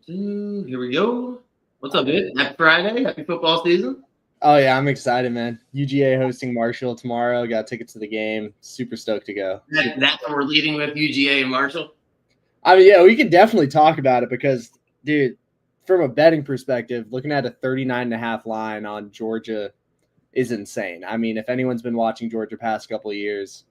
Here we go. What's up, dude? Happy Friday. Happy football season. Oh yeah, I'm excited, man. UGA hosting Marshall tomorrow. Got tickets to the game. Super stoked to go. That's what we're leading with, UGA and Marshall. I mean, yeah, we can definitely talk about it because, dude, from a betting perspective, looking at a 39.5 line on Georgia is insane. I mean, if anyone's been watching Georgia past couple of years,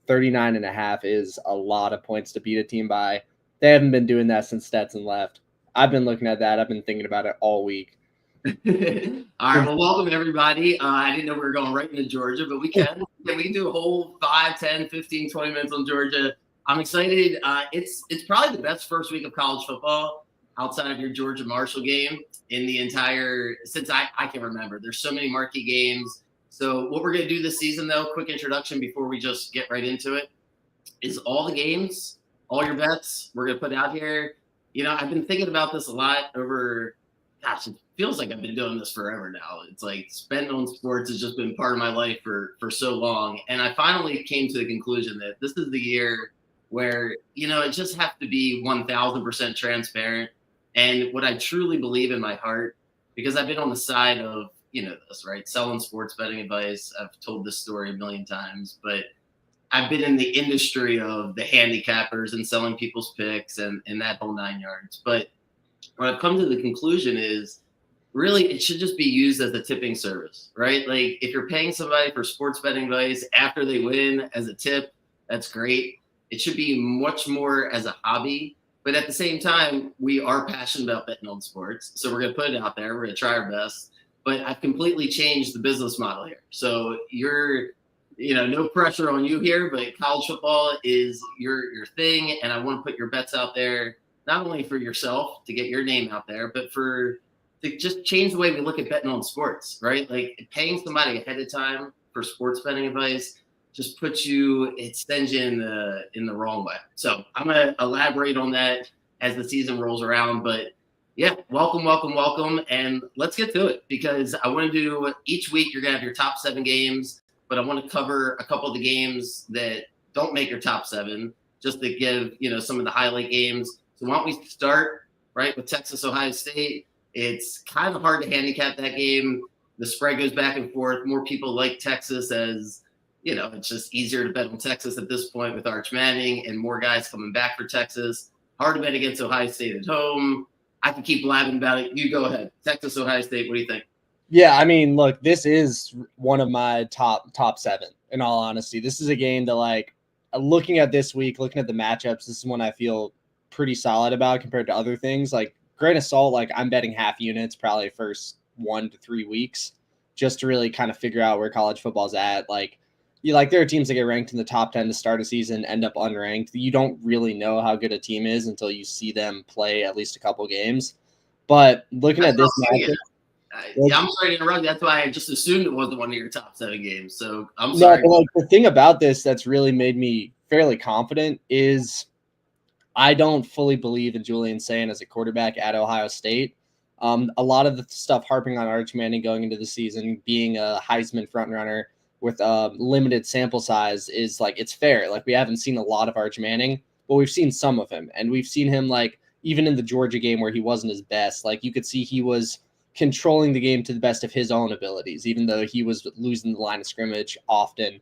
39.5 is a lot of points to beat a team by. They haven't been doing that since Stetson left. I've been looking at that. I've been thinking about it all week. All right. Well, welcome, everybody. I didn't know we were going right into Georgia, but we can. We can do a whole 5, 10, 15, 20 minutes on Georgia. I'm excited. It's probably the best first week of college football outside of your Georgia Marshall game in the entire – since I can remember. There's so many marquee games. So what we're going to do this season, though, quick introduction before we just get right into it, is all the games, all your bets we're going to put out here. You know, I've been thinking about this a lot over – gosh, it feels like I've been doing this forever now. It's like spending on sports has just been part of my life for so long. And I finally came to the conclusion that this is the year where, you know, it just has to be 1000% transparent. And what I truly believe in my heart, because I've been on the side of, you know, this, right? Selling sports betting advice. I've told this story a million times, but I've been in the industry of the handicappers and selling people's picks and that whole 9 yards. But what I've come to the conclusion is really it should just be used as a tipping service, right? Like if you're paying somebody for sports betting advice after they win as a tip, that's great. It should be much more as a hobby. But at the same time, we are passionate about betting on sports. So we're going to put it out there. We're going to try our best. But I've completely changed the business model here. So you're, you know, no pressure on you here, but college football is your thing. And I want to put your bets out there, not only for yourself to get your name out there, but to just change the way we look at betting on sports, right? Like paying somebody ahead of time for sports betting advice just it sends you in the wrong way. So I'm going to elaborate on that as the season rolls around. But yeah, welcome. And let's get to it because I want to do each week, you're going to have your top 7 games, but I want to cover a couple of the games that don't make your top 7 just to give, you know, some of the highlight games. So why don't we start, right, with Texas, Ohio State. It's kind of hard to handicap that game. The spread goes back and forth. More people like Texas as, you know, it's just easier to bet on Texas at this point with Arch Manning and more guys coming back for Texas. Hard to bet against Ohio State at home. I can keep blabbing about it. You go ahead. Texas, Ohio State, what do you think? Yeah, I mean, look, this is one of my top 7, in all honesty. This is a game that, like, looking at this week, looking at the matchups, this is one I feel pretty solid about compared to other things. Like, grain of salt, like, I'm betting half units probably first 1 to 3 weeks just to really kind of figure out where college football's at. Like, there are teams that get ranked in the top 10 to start a season, end up unranked. You don't really know how good a team is until you see them play at least a couple games. But looking at this matchup, yeah, I'm sorry to interrupt. That's why I just assumed it wasn't one of your top 7 games. So I'm sorry. No, but like, the thing about this that's really made me fairly confident is I don't fully believe in Julian Sayin as a quarterback at Ohio State. A lot of the stuff harping on Arch Manning going into the season, being a Heisman frontrunner with a limited sample size is like, it's fair. Like, we haven't seen a lot of Arch Manning, but we've seen some of him. And we've seen him, like, even in the Georgia game where he wasn't his best, like, you could see he was controlling the game to the best of his own abilities, even though he was losing the line of scrimmage often.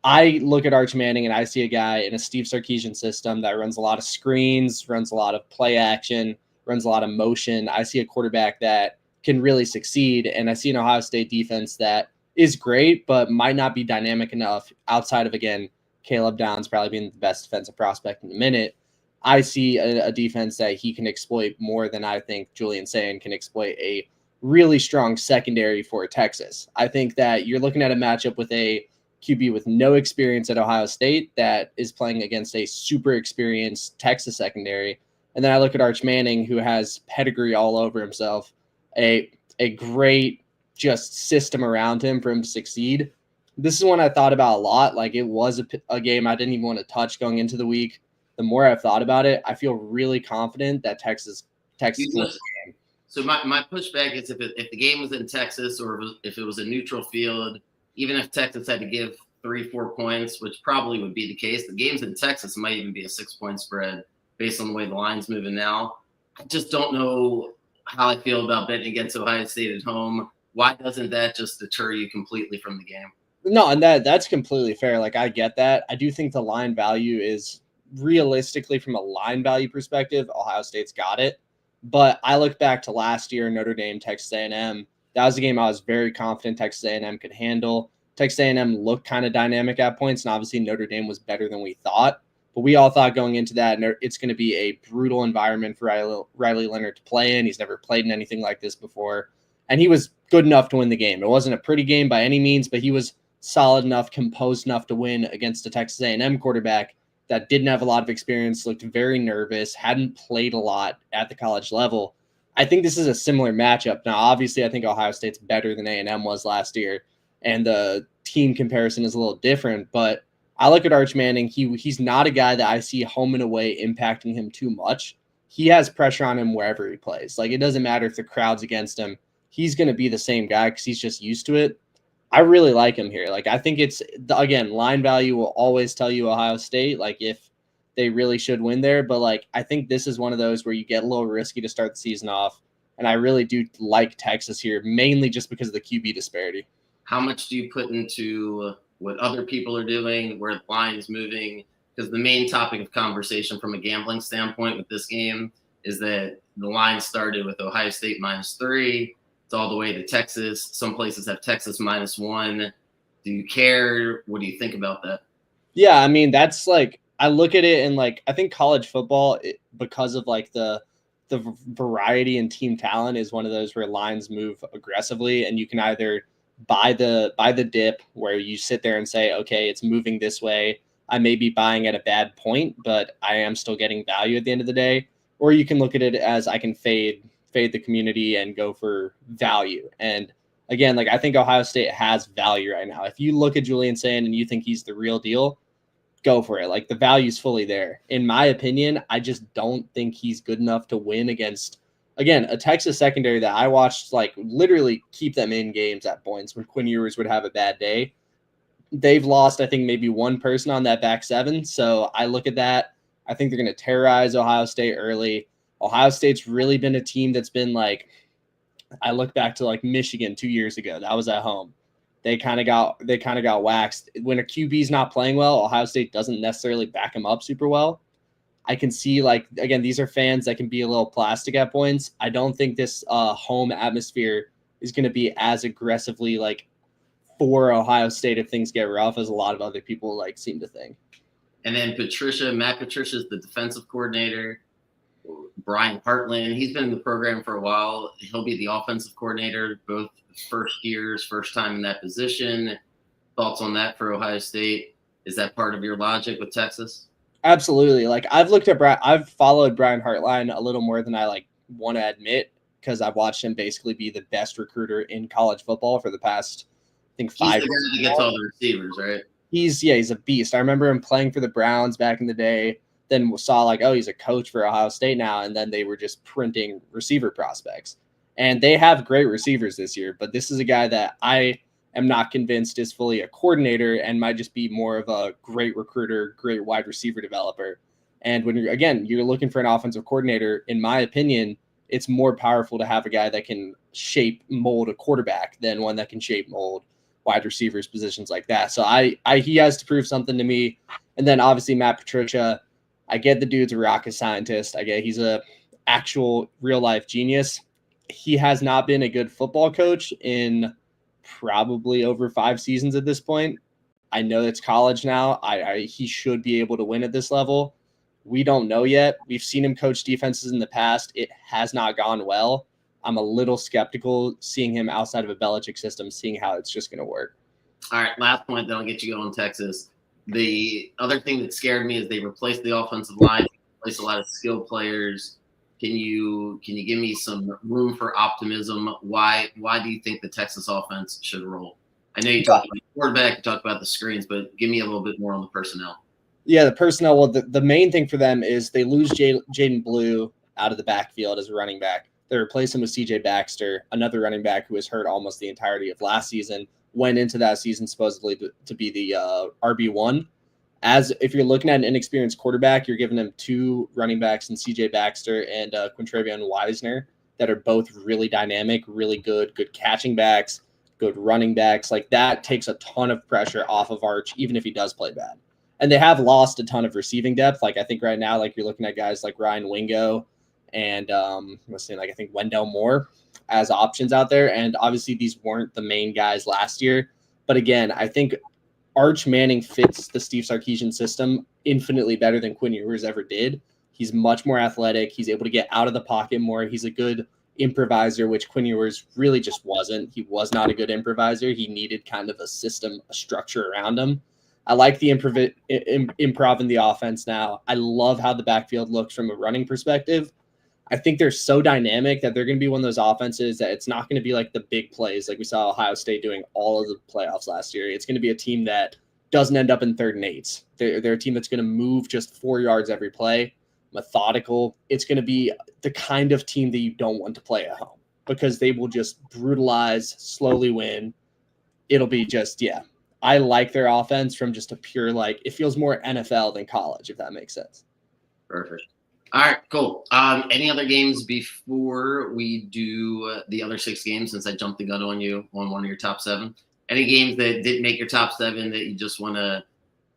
I look at Arch Manning and I see a guy in a Steve Sarkisian system that runs a lot of screens, runs a lot of play action, runs a lot of motion. I see a quarterback that can really succeed, and I see an Ohio State defense that is great, but might not be dynamic enough outside of, again, Caleb Downs probably being the best defensive prospect in a minute. I see a defense that he can exploit more than I think Julian Sayin can exploit a really strong secondary for Texas. I think that you're looking at a matchup with a QB with no experience at Ohio State that is playing against a super experienced Texas secondary. And then I look at Arch Manning, who has pedigree all over himself, a great just system around him for him to succeed. This is one I thought about a lot. Like, it was a game I didn't even want to touch going into the week. The more I've thought about it, I feel really confident that Texas wins the game. So my pushback is if the game was in Texas or if it was a neutral field, even if Texas had to give 3-4 points, which probably would be the case, the games in Texas might even be a 6-point spread based on the way the line's moving now. I just don't know how I feel about betting against Ohio State at home. Why doesn't that just deter you completely from the game? No, and that's completely fair. Like I get that. I do think the line value is realistically from a line value perspective, Ohio State's got it. But I look back to last year, Notre Dame, Texas A&M. That was a game I was very confident Texas A&M could handle. Texas A&M looked kind of dynamic at points, and obviously Notre Dame was better than we thought. But we all thought going into that, it's going to be a brutal environment for Riley Leonard to play in. He's never played in anything like this before, and he was good enough to win the game. It wasn't a pretty game by any means, but he was solid enough, composed enough to win against a Texas A&M quarterback that didn't have a lot of experience, looked very nervous, hadn't played a lot at the college level. I think this is a similar matchup. Now, obviously, I think Ohio State's better than A&M was last year, and the team comparison is a little different, but I look at Arch Manning. He's not a guy that I see home and away impacting him too much. He has pressure on him wherever he plays. Like, it doesn't matter if the crowd's against him. He's going to be the same guy because he's just used to it. I really like him here. Like, I think it's, again, line value will always tell you Ohio State, like, if they really should win there. But, like, I think this is one of those where you get a little risky to start the season off. And I really do like Texas here, mainly just because of the QB disparity. How much do you put into what other people are doing, where the line is moving? Because the main topic of conversation from a gambling standpoint with this game is that the line started with Ohio State -3. It's all the way to Texas. Some places have Texas -1. Do you care? What do you think about that? Yeah, I mean, that's like, I look at it and like, I think college football, because of like the variety and team talent, is one of those where lines move aggressively, and you can either buy the dip where you sit there and say, okay, it's moving this way. I may be buying at a bad point, but I am still getting value at the end of the day. Or you can look at it as I can fade the community and go for value. And again, like, I think Ohio State has value right now. If you look at Julian Sand and you think he's the real deal, go for it. Like, the value's fully there. In my opinion, I just don't think he's good enough to win against, again, a Texas secondary that I watched like literally keep them in games at points when Quinn Ewers would have a bad day. They've lost, I think, maybe one person on that back seven. So I look at that. I think they're going to terrorize Ohio State early. Ohio State's really been a team that's been like, I look back to like Michigan 2 years ago. That was at home. They kind of got waxed. When a QB's not playing well, Ohio State doesn't necessarily back him up super well. I can see, like, again, these are fans that can be a little plastic at points. I don't think this home atmosphere is going to be as aggressively like for Ohio State if things get rough as a lot of other people like seem to think. And then Matt Patricia is the defensive coordinator. Brian Hartland, he's been in the program for a while. He'll be the offensive coordinator, both first years, first time in that position. Thoughts on that for Ohio State? Is that part of your logic with Texas? Absolutely. Like, I've followed Brian Hartline a little more than I like want to admit, because I've watched him basically be the best recruiter in college football for the past, I think, 5 years. He's the guy that gets all the receivers, right? He's a beast. I remember him playing for the Browns back in the day. Then saw like, oh, he's a coach for Ohio State now, and then they were just printing receiver prospects. And they have great receivers this year, but this is a guy that I am not convinced is fully a coordinator and might just be more of a great recruiter, great wide receiver developer. And when you're looking for an offensive coordinator, in my opinion, it's more powerful to have a guy that can mold a quarterback than one that can mold wide receivers, positions like that. So he has to prove something to me. And then obviously Matt Patricia, I get the dude's a rocket scientist. I get he's a actual real life genius. He has not been a good football coach in probably over 5 seasons at this point. I know it's college now. He should be able to win at this level. We don't know yet. We've seen him coach defenses in the past. It has not gone well. I'm a little skeptical seeing him outside of a Belichick system, seeing how it's just going to work. All right, last point, then I'll get you going, Texas. The other thing that scared me is they replaced the offensive line, replaced a lot of skilled players. Can you give me some room for optimism? Why do you think the Texas offense should roll? I know you talked about the quarterback, you talked about the screens, but give me a little bit more on the personnel. Yeah, the personnel. Well, the main thing for them is they lose Jaden Blue out of the backfield as a running back. They replace him with CJ Baxter, another running back who was hurt almost the entirety of last season, went into that season supposedly to be the RB1. As if you're looking at an inexperienced quarterback, you're giving him 2 running backs in CJ Baxter and Quintravion Wisner that are both really dynamic, really good catching backs, good running backs. Like that takes a ton of pressure off of Arch, even if he does play bad. And they have lost a ton of receiving depth. Like I think right now, like you're looking at guys like Ryan Wingo and I think Wendell Moore as options out there. And obviously these weren't the main guys last year. But again, I think Arch Manning fits the Steve Sarkisian system infinitely better than Quinn Ewers ever did. He's much more athletic. He's able to get out of the pocket more. He's a good improviser, which Quinn Ewers really just wasn't. He was not a good improviser. He needed kind of a system, a structure around him. I like the improv in the offense now. I love how the backfield looks from a running perspective. I think they're so dynamic that they're going to be one of those offenses that it's not going to be like the big plays like we saw Ohio State doing all of the playoffs last year. It's going to be a team that doesn't end up in 3rd and 8s. They're a team that's going to move just 4 yards every play, methodical. It's going to be the kind of team that you don't want to play at home because they will just brutalize, slowly win. It'll be just, yeah. I like their offense from just a pure, like, it feels more NFL than college, if that makes sense. Perfect. All right, cool. Any other games before we do the other 6 games, since I jumped the gun on you on one of your top 7? Any games that didn't make your top 7 that you just want to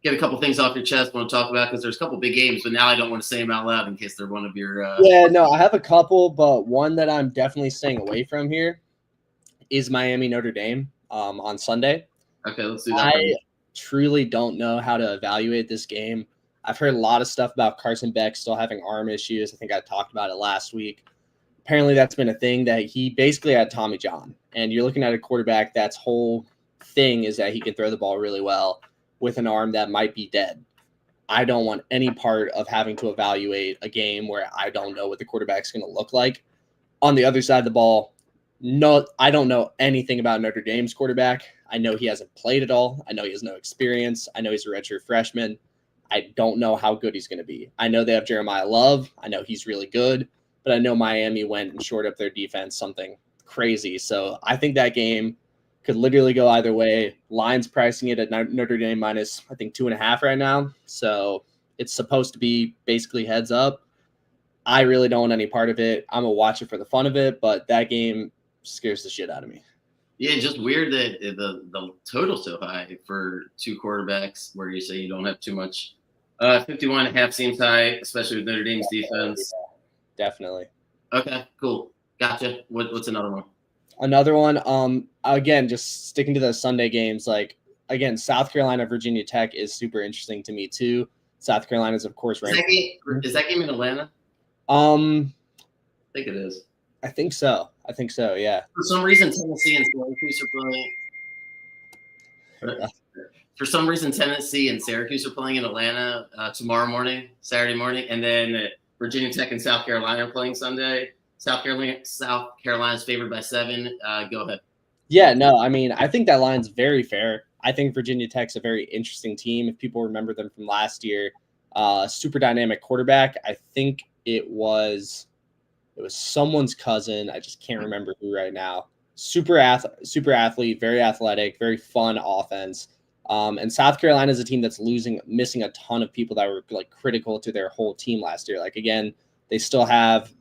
get a couple things off your chest, want to talk about? Because there's a couple big games, but now I don't want to say them out loud in case they're one of your Yeah, no, I have a couple, but one that I'm definitely staying away from here is Miami Notre Dame on Sunday. Okay, let's do that. I truly don't know how to evaluate this game. I've heard a lot of stuff about Carson Beck still having arm issues. I think I talked about it last week. Apparently that's been a thing that he basically had Tommy John. And you're looking at a quarterback that's whole thing is that he can throw the ball really well with an arm that might be dead. I don't want any part of having to evaluate a game where I don't know what the quarterback's going to look like. On the other side of the ball, no, I don't know anything about Notre Dame's quarterback. I know he hasn't played at all. I know he has no experience. I know he's a redshirt freshman. I don't know how good he's going to be. I know they have Jeremiah Love. I know he's really good, but I know Miami went and shored up their defense something crazy. So I think that game could literally go either way. Line's pricing it at Notre Dame minus, I think, 2.5 right now. So it's supposed to be basically heads up. I really don't want any part of it. I'm going to watch it for the fun of it, but that game scares the shit out of me. Yeah, just weird that the total's so high for 2 quarterbacks where you say you don't have too much. 51.5 seems high, especially with Notre Dame's defense. Definitely. Okay, cool. Gotcha. What's another one? Another one, again, just sticking to the Sunday games, like, again, South Carolina, Virginia Tech is super interesting to me, too. South Carolina is, of course, ranked. Is that game in Atlanta? I think it is. I think so, yeah. For some reason, Tennessee and Syracuse are playing. For some reason, Tennessee and Syracuse are playing in Atlanta tomorrow morning, Saturday morning, and then Virginia Tech and South Carolina are playing Sunday. South Carolina's favored by 7. Go ahead. Yeah, no, I mean, I think that line's very fair. I think Virginia Tech's a very interesting team. If people remember them from last year, super dynamic quarterback. I think it was someone's cousin. I just can't remember who right now. Super athlete, very athletic, very fun offense. And South Carolina is a team that's missing a ton of people that were like critical to their whole team last year. Like, again, they still have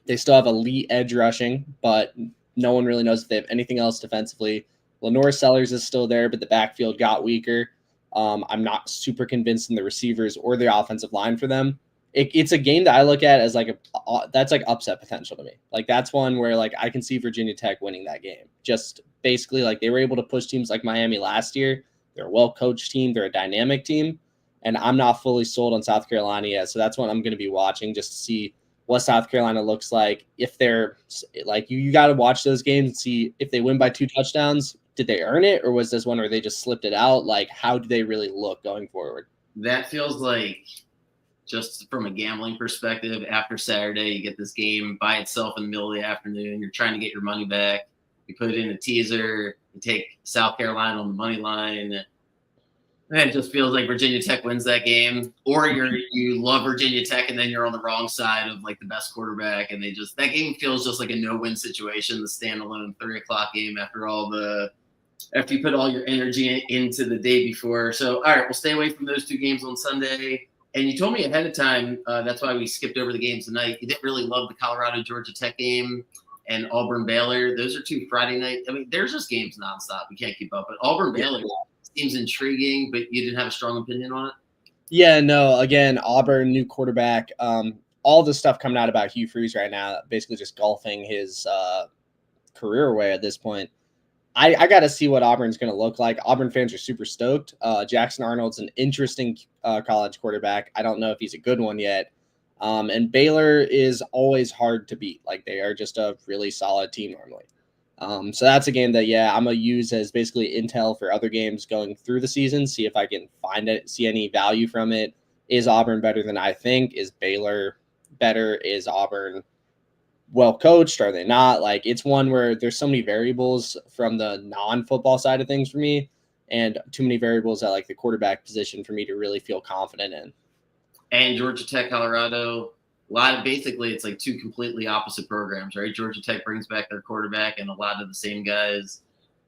elite edge rushing, but no one really knows if they have anything else defensively. Lenore Sellers is still there, but the backfield got weaker. I'm not super convinced in the receivers or the offensive line for them. It's a game that I look at as that's like upset potential to me. Like, that's one where like I can see Virginia Tech winning that game. Just basically like they were able to push teams like Miami last year. They're a well-coached team. They're a dynamic team. And I'm not fully sold on South Carolina yet. So that's what I'm going to be watching just to see what South Carolina looks like. If they're like, you got to watch those games and see if they win by 2 touchdowns. Did they earn it, or was this one where they just slipped it out? Like, how do they really look going forward? That feels like, just from a gambling perspective, after Saturday, you get this game by itself in the middle of the afternoon. You're trying to get your money back. You put it in a teaser. You take South Carolina on the money line. And it just feels like Virginia Tech wins that game, or you love Virginia Tech and then you're on the wrong side of like the best quarterback, and that game feels just like a no-win situation. The standalone 3:00 game after all the after you put all your energy into the day before. So, all right, we'll stay away from those two games on Sunday. And you told me ahead of time, that's why we skipped over the games tonight. You didn't really love the Colorado Georgia Tech game and Auburn Baylor. Those are two Friday night. I mean, there's just games nonstop. We can't keep up. But Auburn Baylor seems intriguing, but you didn't have a strong opinion on it. Yeah, no. Again, Auburn, new quarterback. All the stuff coming out about Hugh Freeze right now, basically just golfing his career away at this point. I got to see what Auburn's going to look like. Auburn fans are super stoked. Jackson Arnold's an interesting college quarterback. I don't know if he's a good one yet. And Baylor is always hard to beat. Like, they are just a really solid team normally. So that's a game that, I'm going to use as basically intel for other games going through the season, see if I can find it, see any value from it. Is Auburn better than I think? Is Baylor better? Is Auburn well coached? Are they not? Like, it's one where there's so many variables from the non-football side of things for me, and too many variables at like the quarterback position for me to really feel confident in. And Georgia Tech, Colorado, basically it's like two completely opposite programs, right? Georgia Tech brings back their quarterback and a lot of the same guys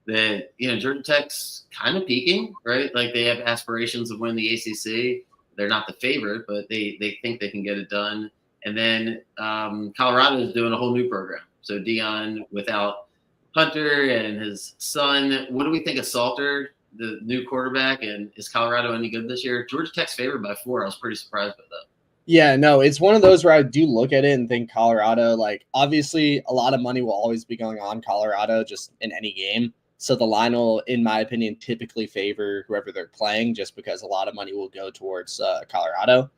that, Georgia Tech's kind of peaking, right? Like, they have aspirations of winning the ACC. They're not the favorite, but they think they can get it done. And then Colorado is doing a whole new program. So Dion without Hunter and his son. What do we think of Salter, the new quarterback? And is Colorado any good this year? Georgia Tech's favored by 4. I was pretty surprised by that. Yeah, no, it's one of those where I do look at it and think Colorado, like, obviously a lot of money will always be going on Colorado just in any game. So the line will, in my opinion, typically favor whoever they're playing, just because a lot of money will go towards Colorado.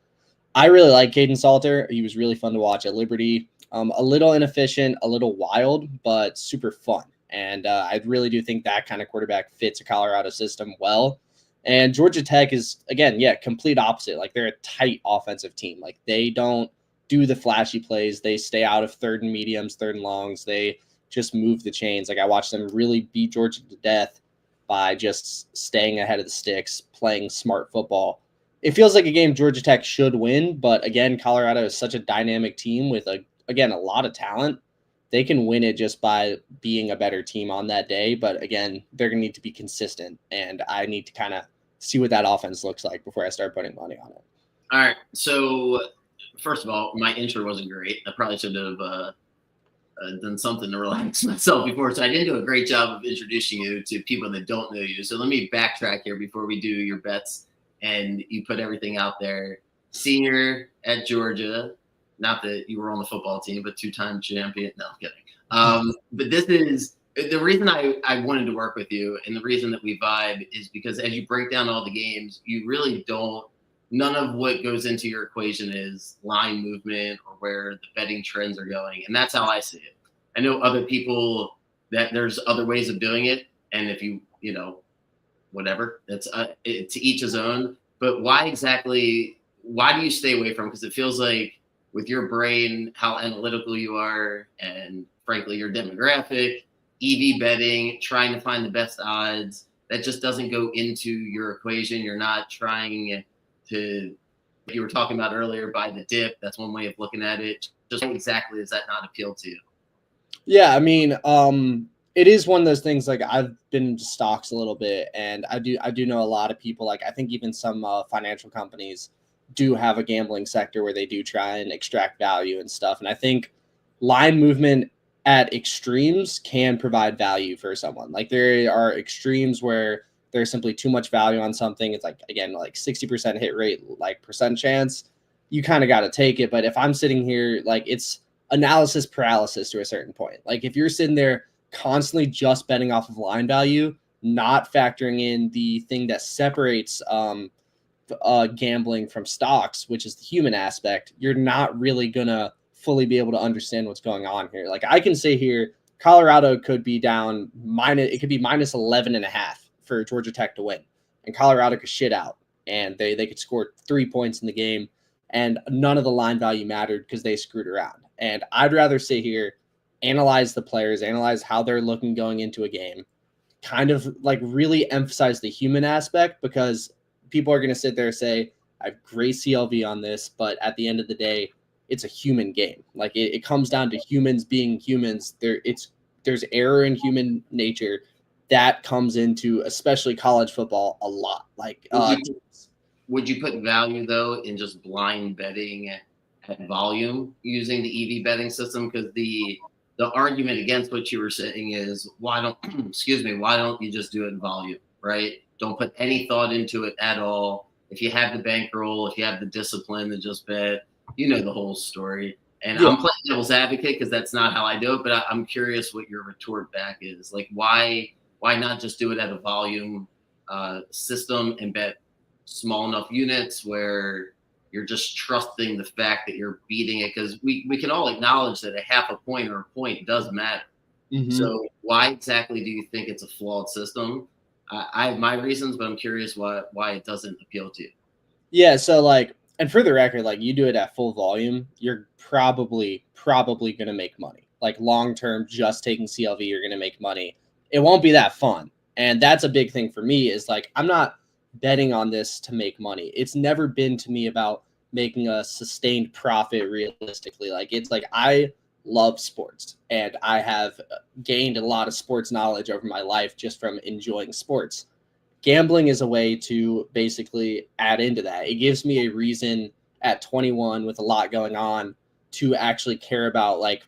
I really like Caden Salter. He was really fun to watch at Liberty. A little inefficient, a little wild, but super fun. And I really do think that kind of quarterback fits a Colorado system well. And Georgia Tech is, again, complete opposite. Like, they're a tight offensive team. Like, they don't do the flashy plays. They stay out of third and mediums, third and longs. They just move the chains. Like, I watched them really beat Georgia to death by just staying ahead of the sticks, playing smart football. It feels like a game Georgia Tech should win, but again, Colorado is such a dynamic team with a lot of talent. They can win it just by being a better team on that day. But again, they're going to need to be consistent, and I need to kind of see what that offense looks like before I start putting money on it. All right. So first of all, my intro wasn't great. I probably should have done something to relax myself before. So I didn't do a great job of introducing you to people that don't know you. So let me backtrack here before we do your bets. And you put everything out there. Senior at Georgia, not that you were on the football team, but 2-time champion. No, I'm kidding. But this is the reason I wanted to work with you, and the reason that we vibe is because as you break down all the games, you really don't. None of what goes into your equation is line movement or where the betting trends are going, and that's how I see it. I know other people that there's other ways of doing it, and if you whatever, it's to each his own. But why do you stay away from it? Because it feels like with your brain, how analytical you are, and frankly, your demographic, EV betting, trying to find the best odds, that just doesn't go into your equation. You're not trying to, like you were talking about earlier, buy the dip. That's one way of looking at it. Just exactly does that not appeal to you? Yeah, I mean, it is one of those things. Like, I've been into stocks a little bit, and I do know a lot of people. Like, I think even some financial companies do have a gambling sector where they do try and extract value and stuff. And I think line movement at extremes can provide value for someone. Like, there are extremes where there's simply too much value on something. It's like, again, like 60% hit rate, like percent chance. You kind of got to take it. But if I'm sitting here, like, it's analysis paralysis to a certain point. Like, if you're sitting there constantly just betting off of line value, not factoring in the thing that separates gambling from stocks, which is the human aspect, you're not really gonna fully be able to understand what's going on here. Like, I can say here, Colorado could be down it could be minus 11.5 for Georgia Tech to win, and Colorado could shit out, and they could score 3 points in the game, and none of the line value mattered because they screwed around. And I'd rather sit here, analyze the players, analyze how they're looking going into a game, kind of like really emphasize the human aspect, because people are going to sit there and say, I have great CLV on this, but at the end of the day, it's a human game. Like, it comes down to humans being humans. There's error in human nature. that comes into especially college football a lot. Like, would you put value though in just blind betting at volume using the EV betting system? Because the argument against what you were saying is why don't why don't you just do it in volume, right? Don't put any thought into it at all. If you have the bankroll, if you have the discipline to just bet, you know the whole story. And Yeah. I'm playing devil's advocate because that's not how I do it, but I'm curious what your retort back is. Like, why not just do it at a volume system and bet small enough units where you're just trusting the fact that you're beating it? Because we can all acknowledge that a half a point or a point does matter. So why exactly do you think it's a flawed system? I have my reasons, but I'm curious why it doesn't appeal to you. Yeah, so like, and for the record, like you do it at full volume, you're probably going to make money. Like long term, just taking CLV, you're going to make money. It won't be that fun, and that's a big thing for me. Is like I'm not betting on this to make money. It's never been to me about making a sustained profit realistically. Like it's like I love sports, and I have gained a lot of sports knowledge over my life just from enjoying sports. Gambling is a way to basically add into that. It gives me a reason at 21 with a lot going on to actually care about like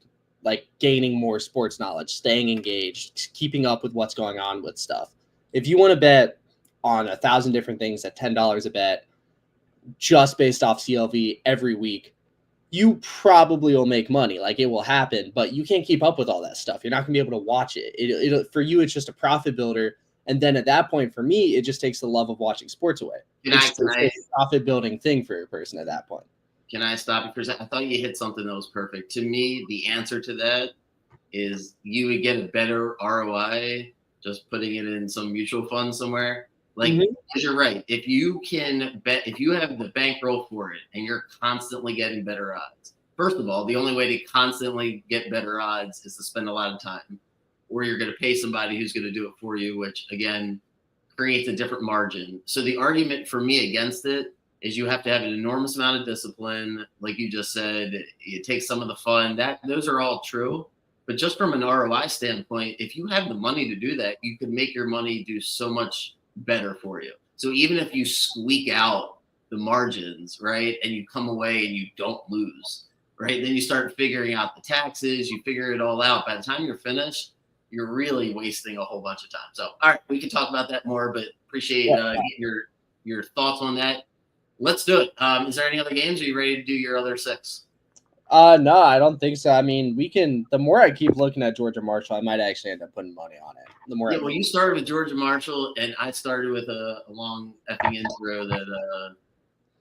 gaining more sports knowledge, staying engaged, keeping up with what's going on with stuff. If you want to bet on 1,000 different things at $10 a bet just based off CLV every week, you probably will make money. Like it will happen, but you can't keep up with all that stuff. You're not gonna be able to watch it. It for you, it's just a profit builder. And then at that point, for me, it just takes the love of watching sports away. It's a profit building thing for a person at that point. Can I stop you for a second? I thought you hit something that was perfect. To me, the answer to that is you would get a better ROI just putting it in some mutual fund somewhere. Like, because you're right. If you can bet, if you have the bankroll for it and you're constantly getting better odds, first of all, the only way to constantly get better odds is to spend a lot of time, or you're going to pay somebody who's going to do it for you, which again creates a different margin. So the argument for me against it is you have to have an enormous amount of discipline. Like you just said, it takes some of the fun. Those are all true. But just from an ROI standpoint, if you have the money to do that, you can make your money do so much better for you. So even if you squeak out the margins, right, and you come away and you don't lose, right, then you start figuring out the taxes, you figure it all out. By the time you're finished, you're really wasting a whole bunch of time. So, all right, we can talk about that more, but appreciate your thoughts on that. Let's do it. Is there any other games? Are you ready to do your other 6? No, I don't think so. I mean, we can. The more I keep looking at Georgia Marshall, I might actually end up putting money on it. The more. Yeah, well, you started with Georgia Marshall, and I started with a long effing intro that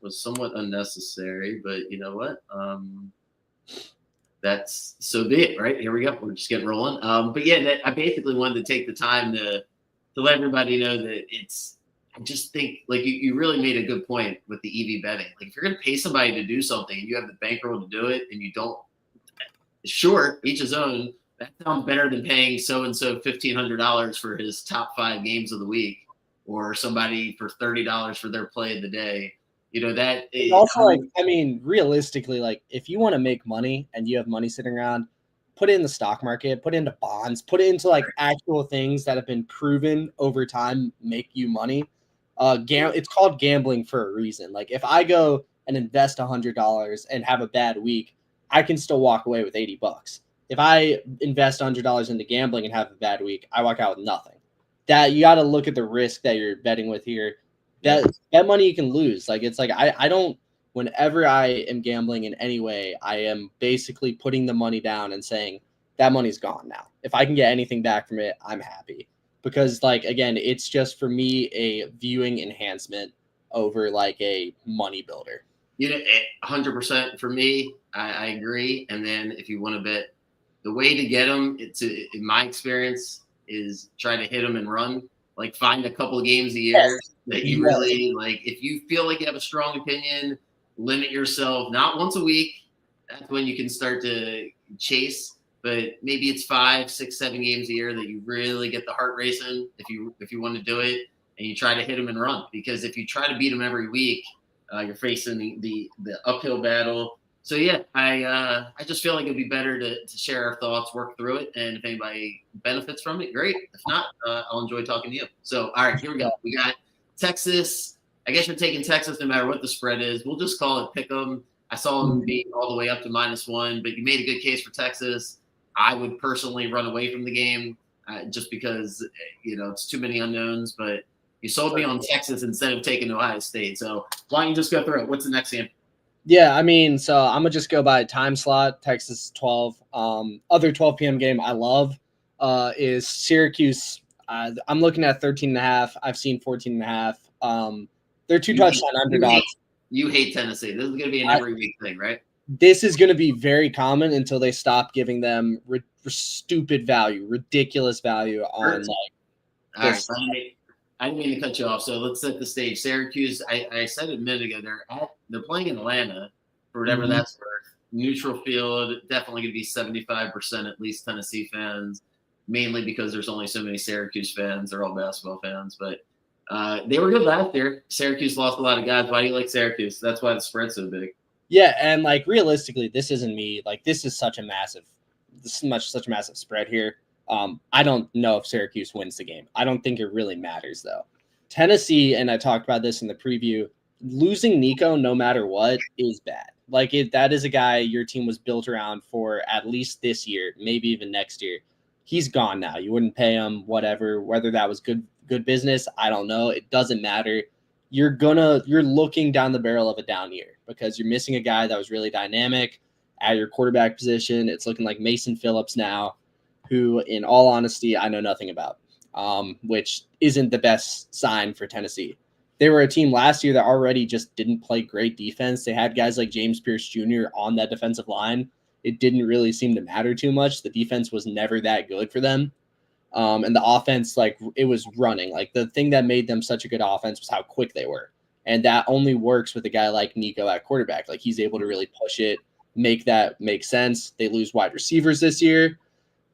was somewhat unnecessary. But you know what? That's so be it, right? Here we go. We're just getting rolling. But yeah, I basically wanted to take the time to let everybody know that it's. I just think like you really made a good point with the EV betting. Like if you're going to pay somebody to do something and you have the bankroll to do it and you don't, sure, each his own. That sounds better than paying so-and-so $1,500 for his top 5 games of the week or somebody for $30 for their play of the day. You know, that is also like, I mean, realistically, like if you want to make money and you have money sitting around, put it in the stock market, put it into bonds, put it into like actual things that have been proven over time make you money. It's called gambling for a reason. Like if I go and invest $100 and have a bad week, I can still walk away with $80. If I invest $100 into gambling and have a bad week, I walk out with nothing. That you got to look at the risk that you're betting with here. That money you can lose. Like it's like I don't. Whenever I am gambling in any way, I am basically putting the money down and saying that money's gone now. If I can get anything back from it, I'm happy. Because like again, it's just for me a viewing enhancement over like a money builder. You know, 100% for me. I agree. And then if you want to bet, the way to get them, in my experience, is try to hit them and run. Like find a couple of games a year that you really like. If you feel like you have a strong opinion, limit yourself. Not once a week. That's when you can start to chase. But maybe it's 5, 6, 7 games a year that you really get the heart racing if you want to do it, and you try to hit them and run. Because if you try to beat them every week, you're facing the uphill battle So yeah, I just feel like it'd be better to share our thoughts, work through it, and if anybody benefits from it, great. If not, I'll enjoy talking to you. So all right, here we go. We got Texas. I guess you're taking Texas no matter what the spread is. We'll just call it pick 'em. I saw them being all the way up to -1, but you made a good case for Texas. I would personally run away from the game just because it's too many unknowns. But you sold me on Texas instead of taking Ohio State. So why don't you just go through it? What's the next game? Yeah, I mean, so I'm gonna just go by time slot. Texas 12. Other 12 p.m. game I love is Syracuse. I'm looking at 13.5. I've seen 14.5. They're two touchdown underdogs. You hate Tennessee. This is gonna be an every week thing, right? This is gonna be very common until they stop giving them stupid value, ridiculous value on like. All right, I didn't mean to cut you off. So let's set the stage. Syracuse, I said it a minute ago, they're playing in Atlanta for whatever that's worth. Neutral field, definitely going to be 75% at least Tennessee fans, mainly because there's only so many Syracuse fans. They're all basketball fans. But they were good last year. Syracuse lost a lot of guys. Why do you like Syracuse? That's why the spread's so big. Yeah, and like realistically, this isn't me. Like this is such a massive spread here. I don't know if Syracuse wins the game. I don't think it really matters, though. Tennessee, and I talked about this in the preview, losing Nico no matter what is bad. Like that is a guy your team was built around for at least this year, maybe even next year. He's gone now. You wouldn't pay him, whatever. Whether that was good business, I don't know. It doesn't matter. You're looking down the barrel of a down year because you're missing a guy that was really dynamic at your quarterback position. It's looking like Mason Phillips now, who, in all honesty, I know nothing about, which isn't the best sign for Tennessee. They were a team last year that already just didn't play great defense. They had guys like James Pierce Jr. on that defensive line. It didn't really seem to matter too much. The defense was never that good for them. And the offense, like, it was running. Like, the thing that made them such a good offense was how quick they were. And that only works with a guy like Nico at quarterback. Like, he's able to really push it, make that make sense. They lose wide receivers this year.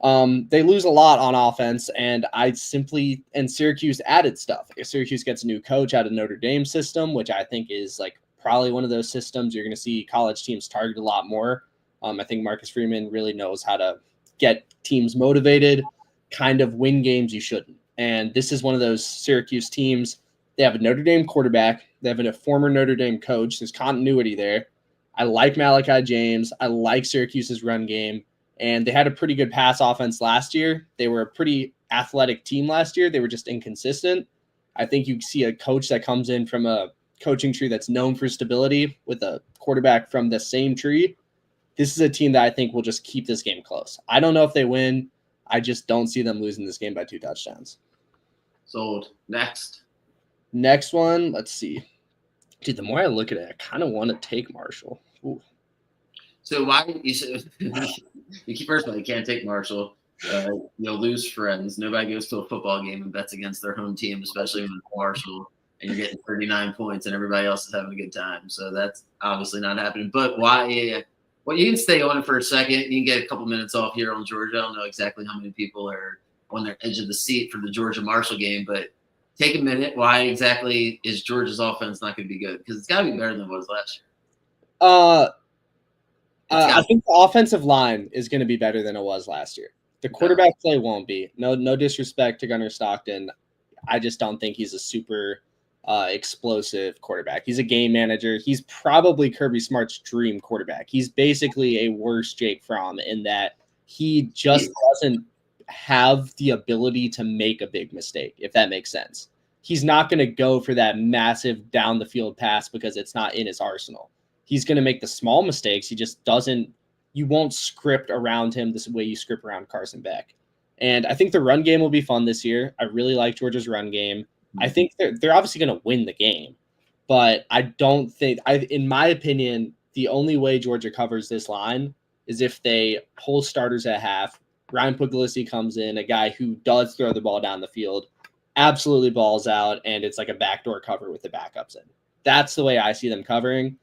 They lose a lot on offense, and Syracuse added stuff. Syracuse gets a new coach out of Notre Dame system, which I think is like probably one of those systems you're going to see college teams target a lot more. I think Marcus Freeman really knows how to get teams motivated, kind of win games you shouldn't. And this is one of those Syracuse teams. They have a Notre Dame quarterback. They have a former Notre Dame coach. There's continuity there. I like Malachi James. I like Syracuse's run game. And they had a pretty good pass offense last year. They were a pretty athletic team last year. They were just inconsistent. I think you see a coach that comes in from a coaching tree that's known for stability with a quarterback from the same tree. This is a team that I think will just keep this game close. I don't know if they win. I just don't see them losing this game by 2 touchdowns. Sold. Next one, let's see. Dude, the more I look at it, I kind of want to take Marshall. Ooh. So why you first of all, you can't take Marshall. You'll lose friends. Nobody goes to a football game and bets against their home team, especially when it's Marshall, and you're getting 39 points and everybody else is having a good time. So that's obviously not happening. But why? Well, you can stay on it for a second. You can get a couple minutes off here on Georgia. I don't know exactly how many people are on their edge of the seat for the Georgia-Marshall game, but take a minute. Why exactly is Georgia's offense not going to be good? Because it's got to be better than it was last year. I think the offensive line is going to be better than it was last year. The quarterback play won't be. No disrespect to Gunnar Stockton. I just don't think he's a super explosive quarterback. He's a game manager. He's probably Kirby Smart's dream quarterback. He's basically a worse Jake Fromm in that he just doesn't have the ability to make a big mistake, if that makes sense. He's not going to go for that massive down the field pass because it's not in his arsenal. He's going to make the small mistakes. He just doesn't – you won't script around him the way you script around Carson Beck. And I think the run game will be fun this year. I really like Georgia's run game. I think they're obviously going to win the game. But I don't think – in my opinion, the only way Georgia covers this line is if they pull starters at half. Ryan Puglisi comes in, a guy who does throw the ball down the field, absolutely balls out, and it's like a backdoor cover with the backups in. That's the way I see them covering.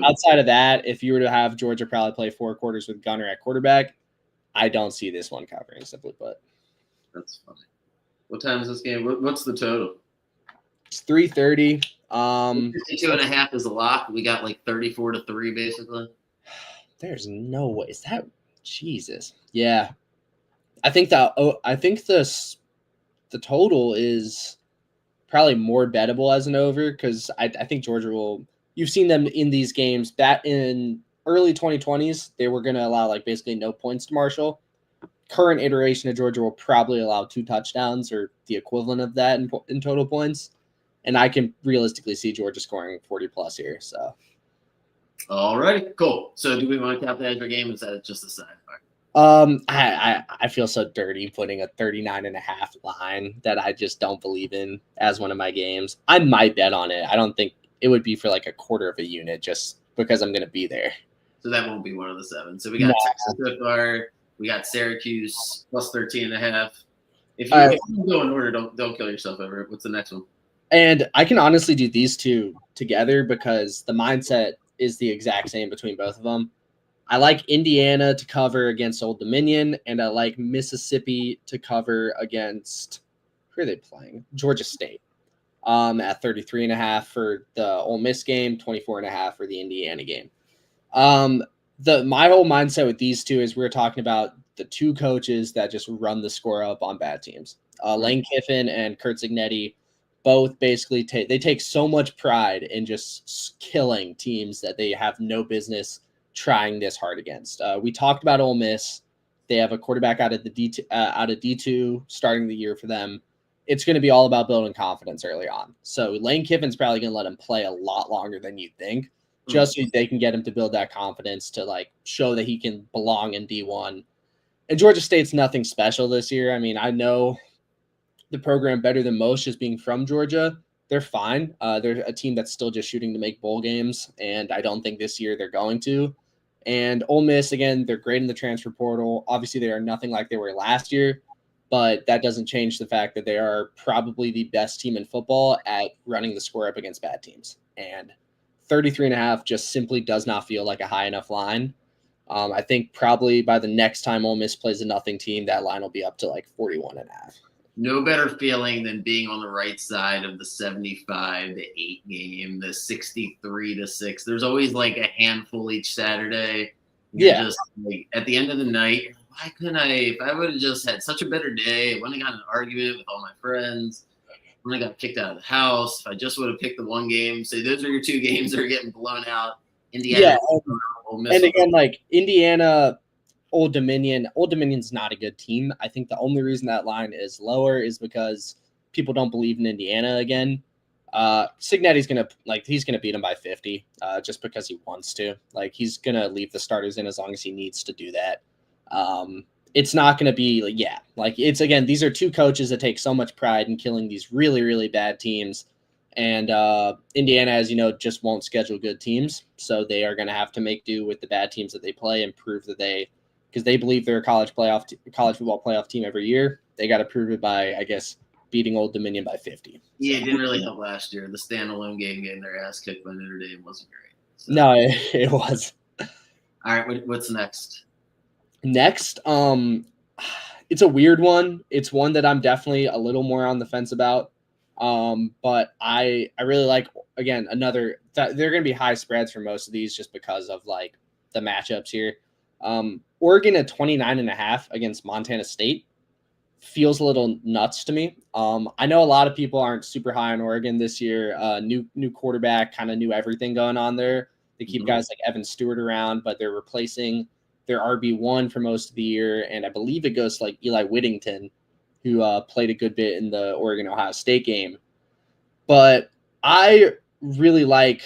Outside of that, if you were to have Georgia probably play 4 quarters with Gunnar at quarterback, I don't see this one covering, simply put. That's funny. What time is this game? What's the total? It's 3:30. 52.5 is a lock. We got like 34-3, basically. There's no way. Is that Jesus? Yeah. I think that the total is probably more bettable as an over because I think Georgia will. You've seen them in these games that in early 2020s, they were going to allow like basically no points to Marshall. Current iteration of Georgia will probably allow 2 touchdowns or the equivalent of that in total points. And I can realistically see Georgia scoring 40 plus here. So, all right, cool. So do we want to count the Edger game? Is that just a side? I feel so dirty putting a 39.5 line that I just don't believe in as one of my games. I might bet on it. I don't think it would be for like a quarter of a unit just because I'm going to be there. So that won't be one of the 7. So we got Texas so far. We got Syracuse plus 13.5. If you go in order, don't kill yourself over it. What's the next one? And I can honestly do these two together because the mindset is the exact same between both of them. I like Indiana to cover against Old Dominion, and I like Mississippi to cover against who are they playing? Georgia State. At 33.5 for the Ole Miss game, 24.5 for the Indiana game. My whole mindset with these two is we're talking about the 2 coaches that just run the score up on bad teams. Lane Kiffin and Kurt Zignetti both basically take so much pride in just killing teams that they have no business trying this hard against. We talked about Ole Miss. They have a quarterback out of D2 starting the year for them. It's going to be all about building confidence early on. So Lane Kiffin's probably going to let him play a lot longer than you think, just so they can get him to build that confidence to like show that he can belong in D1. And Georgia State's nothing special this year. I mean, I know the program better than most just being from Georgia. They're fine. They're a team that's still just shooting to make bowl games, and I don't think this year they're going to. And Ole Miss, again, they're great in the transfer portal. Obviously, they are nothing like they were last year, but that doesn't change the fact that they are probably the best team in football at running the score up against bad teams. And 33.5 just simply does not feel like a high enough line. I think probably by the next time Ole Miss plays a nothing team, that line will be up to like 41.5. No better feeling than being on the right side of the 75-8 game, the 63-6. There's always like a handful each Saturday. You're just like at the end of the night, why couldn't I? If I would have just had such a better day, I wouldn't have gotten an argument with all my friends. When I got kicked out of the house, if I just would have picked the one game, say those are your 2 games that are getting blown out. Indiana, and again, like Indiana, Old Dominion. Old Dominion's not a good team. I think the only reason that line is lower is because people don't believe in Indiana again. Signetti's he's gonna beat him by 50, just because he wants to. Like he's gonna leave the starters in as long as he needs to do that. It's not gonna be it's again, these are 2 coaches that take so much pride in killing these really, really bad teams. And Indiana, as you know, just won't schedule good teams. So they are gonna have to make do with the bad teams that they play and prove that because they believe they're a college football playoff team every year. They got to prove it by, I guess, beating Old Dominion by 50. Yeah, it didn't really help last year. The standalone game getting their ass kicked by Notre Dame wasn't great. So. No, it was. All right, what's next? Next, it's a weird one. It's one that I'm definitely a little more on the fence about. But I really like, again, they're going to be high spreads for most of these just because of like the matchups here. Oregon at 29.5 against Montana State feels a little nuts to me. I know a lot of people aren't super high on Oregon this year. New quarterback, kind of knew everything going on there. They keep guys like Evan Stewart around, but they're replacing their RB1 for most of the year. And I believe it goes to like Eli Whittington, who played a good bit in the Oregon-Ohio State game. But I really like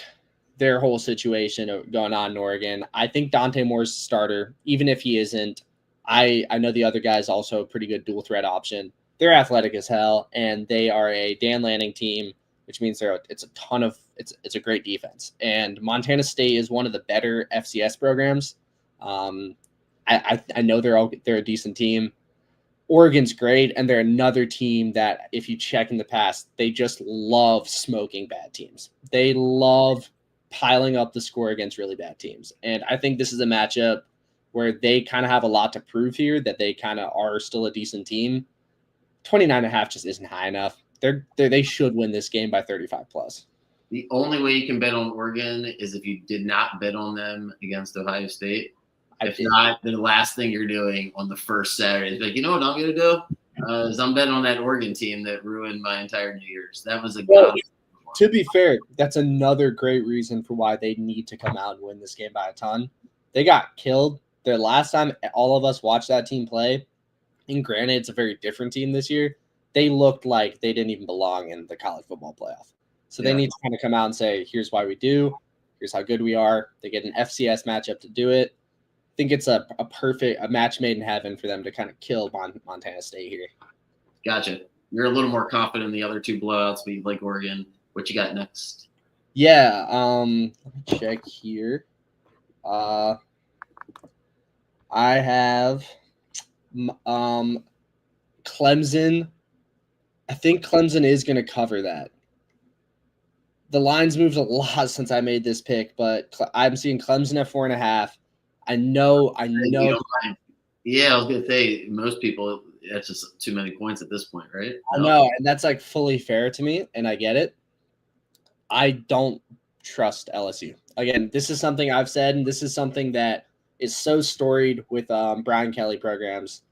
their whole situation going on in Oregon. I think Dante Moore's the starter, even if he isn't. I know the other guy's also a pretty good dual threat option. They're athletic as hell, and they are a Dan Lanning team, which means it's a great defense. And Montana State is one of the better FCS programs. I know they're a decent team. Oregon's great, and they're another team that, if you check in the past, they just love smoking bad teams. They love piling up the score against really bad teams. And I think this is a matchup where they kind of have a lot to prove here, that they kind of are still a decent team. 29.5 just isn't high enough. They should win this game by 35 plus. The only way you can bet on Oregon is if you did not bet on them against Ohio State. If not, then the last thing you're doing on the first Saturday is like, you know what I'm going to do? Is I'm betting on that Oregon team that ruined my entire New Year's. That was a to be fair, that's another great reason for why they need to come out and win this game by a ton. They got killed. Their last time all of us watched that team play, and granted, it's a very different team this year, they looked like they didn't even belong in the college football playoff. So they need to kind of come out and say, here's why we do. Here's how good we are. They get an FCS matchup to do it. I think it's a match made in heaven for them to kind of kill Montana State here. Gotcha. You're a little more confident in the other two blowouts, but you like Oregon. What you got next? Yeah, let me check here. I have Clemson. I think Clemson is going to cover that. The line's moved a lot since I made this pick, but I'm seeing Clemson at 4.5. I know. Yeah, I was going to say, most people, that's just too many points at this point, right? I know, and that's like fully fair to me, and I get it. I don't trust LSU. Again, this is something I've said, and this is something that is so storied with Brian Kelly programs.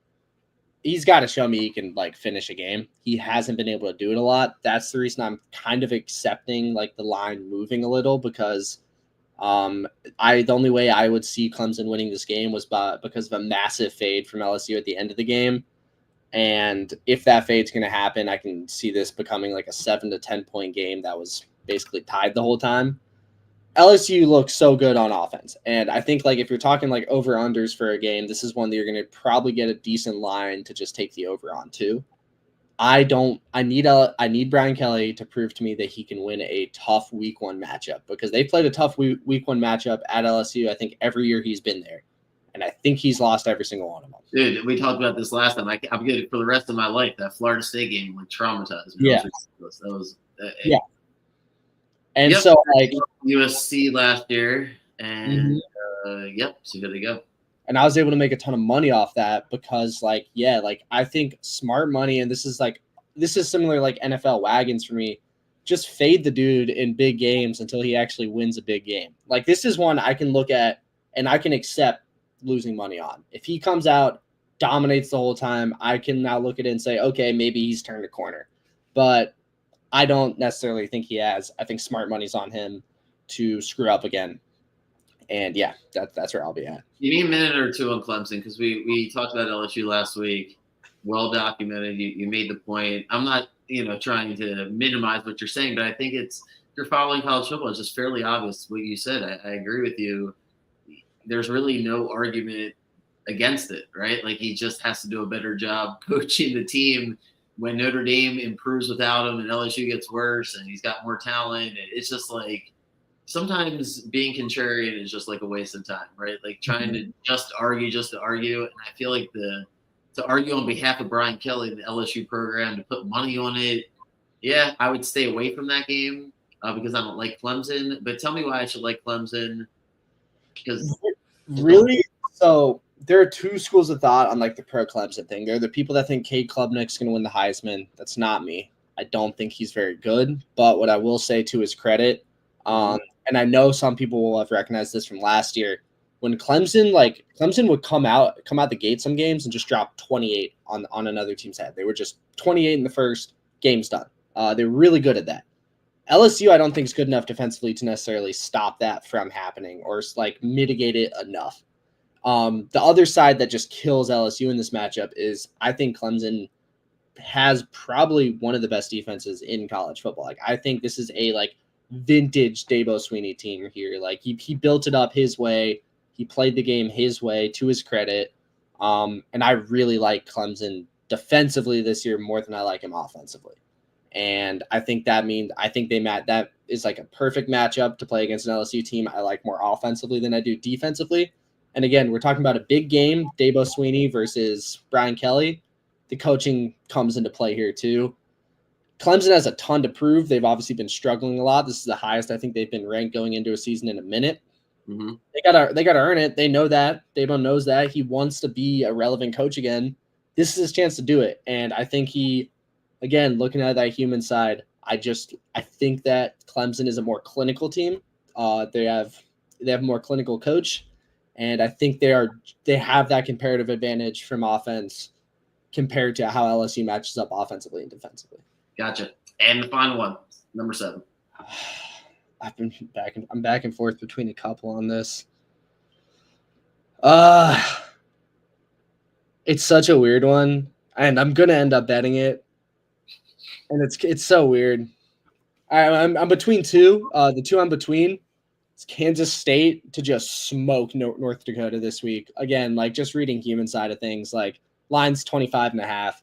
He's got to show me he can like finish a game. He hasn't been able to do it a lot. That's the reason I'm kind of accepting like the line moving a little, because the only way I would see Clemson winning this game was because of a massive fade from LSU at the end of the game. And if that fade's going to happen, I can see this becoming like a 7 to 10 point game that was basically tied the whole time. LSU looks so good on offense. And I think like if you're talking like over-unders for a game, this is one that you're going to probably get a decent line to just take the over on too. I need Brian Kelly to prove to me that he can win a tough week 1 matchup, because they played a tough week 1 matchup at LSU, I think, every year he's been there. And I think he's lost every single one of them. Dude, we talked about this last time. I'm good for the rest of my life. That Florida State game like traumatized me. Yeah. That was yeah. And so like USC last year, and so here they go. And I was able to make a ton of money off that because like I think smart money, and this is similar like NFL wagons for me. Just fade the dude in big games until he actually wins a big game. Like this is one I can look at and I can accept losing money on. If he comes out, dominates the whole time, I can now look at it and say, okay, maybe he's turned a corner. But I don't necessarily think he has. I think smart money's on him to screw up again. And yeah, that's where I'll be at. You need a minute or two on Clemson, because we talked about LSU last week. Well documented. You made the point. I'm not trying to minimize what you're saying, but I think if you're following college football, it's just fairly obvious what you said. I agree with you. There's really no argument against it, right? Like he just has to do a better job coaching the team when Notre Dame improves without him and LSU gets worse and he's got more talent. It's just like sometimes being contrarian is just like a waste of time, right? Like trying to just to argue. And I feel like to argue on behalf of Brian Kelly and the LSU program, to put money on it, yeah, I would stay away from that game because I don't like Clemson. But tell me why I should like Clemson. Because really, so there are two schools of thought on like the pro Clemson thing. There are the people that think Cade Klubnik's going to win the Heisman. That's not me. I don't think he's very good. But what I will say to his credit, and I know some people will have recognized this from last year, when Clemson would come out the gate some games and just drop 28 on another team's head. They were just 28 in the first, game's done. They're really good at that. LSU, I don't think is good enough defensively to necessarily stop that from happening or like mitigate it enough. The other side that just kills LSU in this matchup is I think Clemson has probably one of the best defenses in college football. Like I think this is a like vintage Dabo Swinney team here. Like he built it up his way. He played the game his way, to his credit. And I really like Clemson defensively this year more than I like him offensively. And I think that is like a perfect matchup to play against an LSU team I like more offensively than I do defensively. And again, we're talking about a big game, Dabo Swinney versus Brian Kelly. The coaching comes into play here too. Clemson has a ton to prove. They've obviously been struggling a lot. This is the highest I think they've been ranked going into a season in a minute. Mm-hmm. They gotta earn it. They know that. Dabo knows that. He wants to be a relevant coach again. This is his chance to do it. And I think again, looking at that human side, I think that Clemson is a more clinical team. They have a more clinical coach. And I think they have that comparative advantage from offense compared to how LSU matches up offensively and defensively. Gotcha. And the final one, number 7. I'm back and forth between a couple on this. It's such a weird one, and I'm gonna end up betting it. And it's so weird. I'm between two. The two I'm between is Kansas State to just smoke North Dakota this week. Again, like just reading human side of things, like line's 25.5.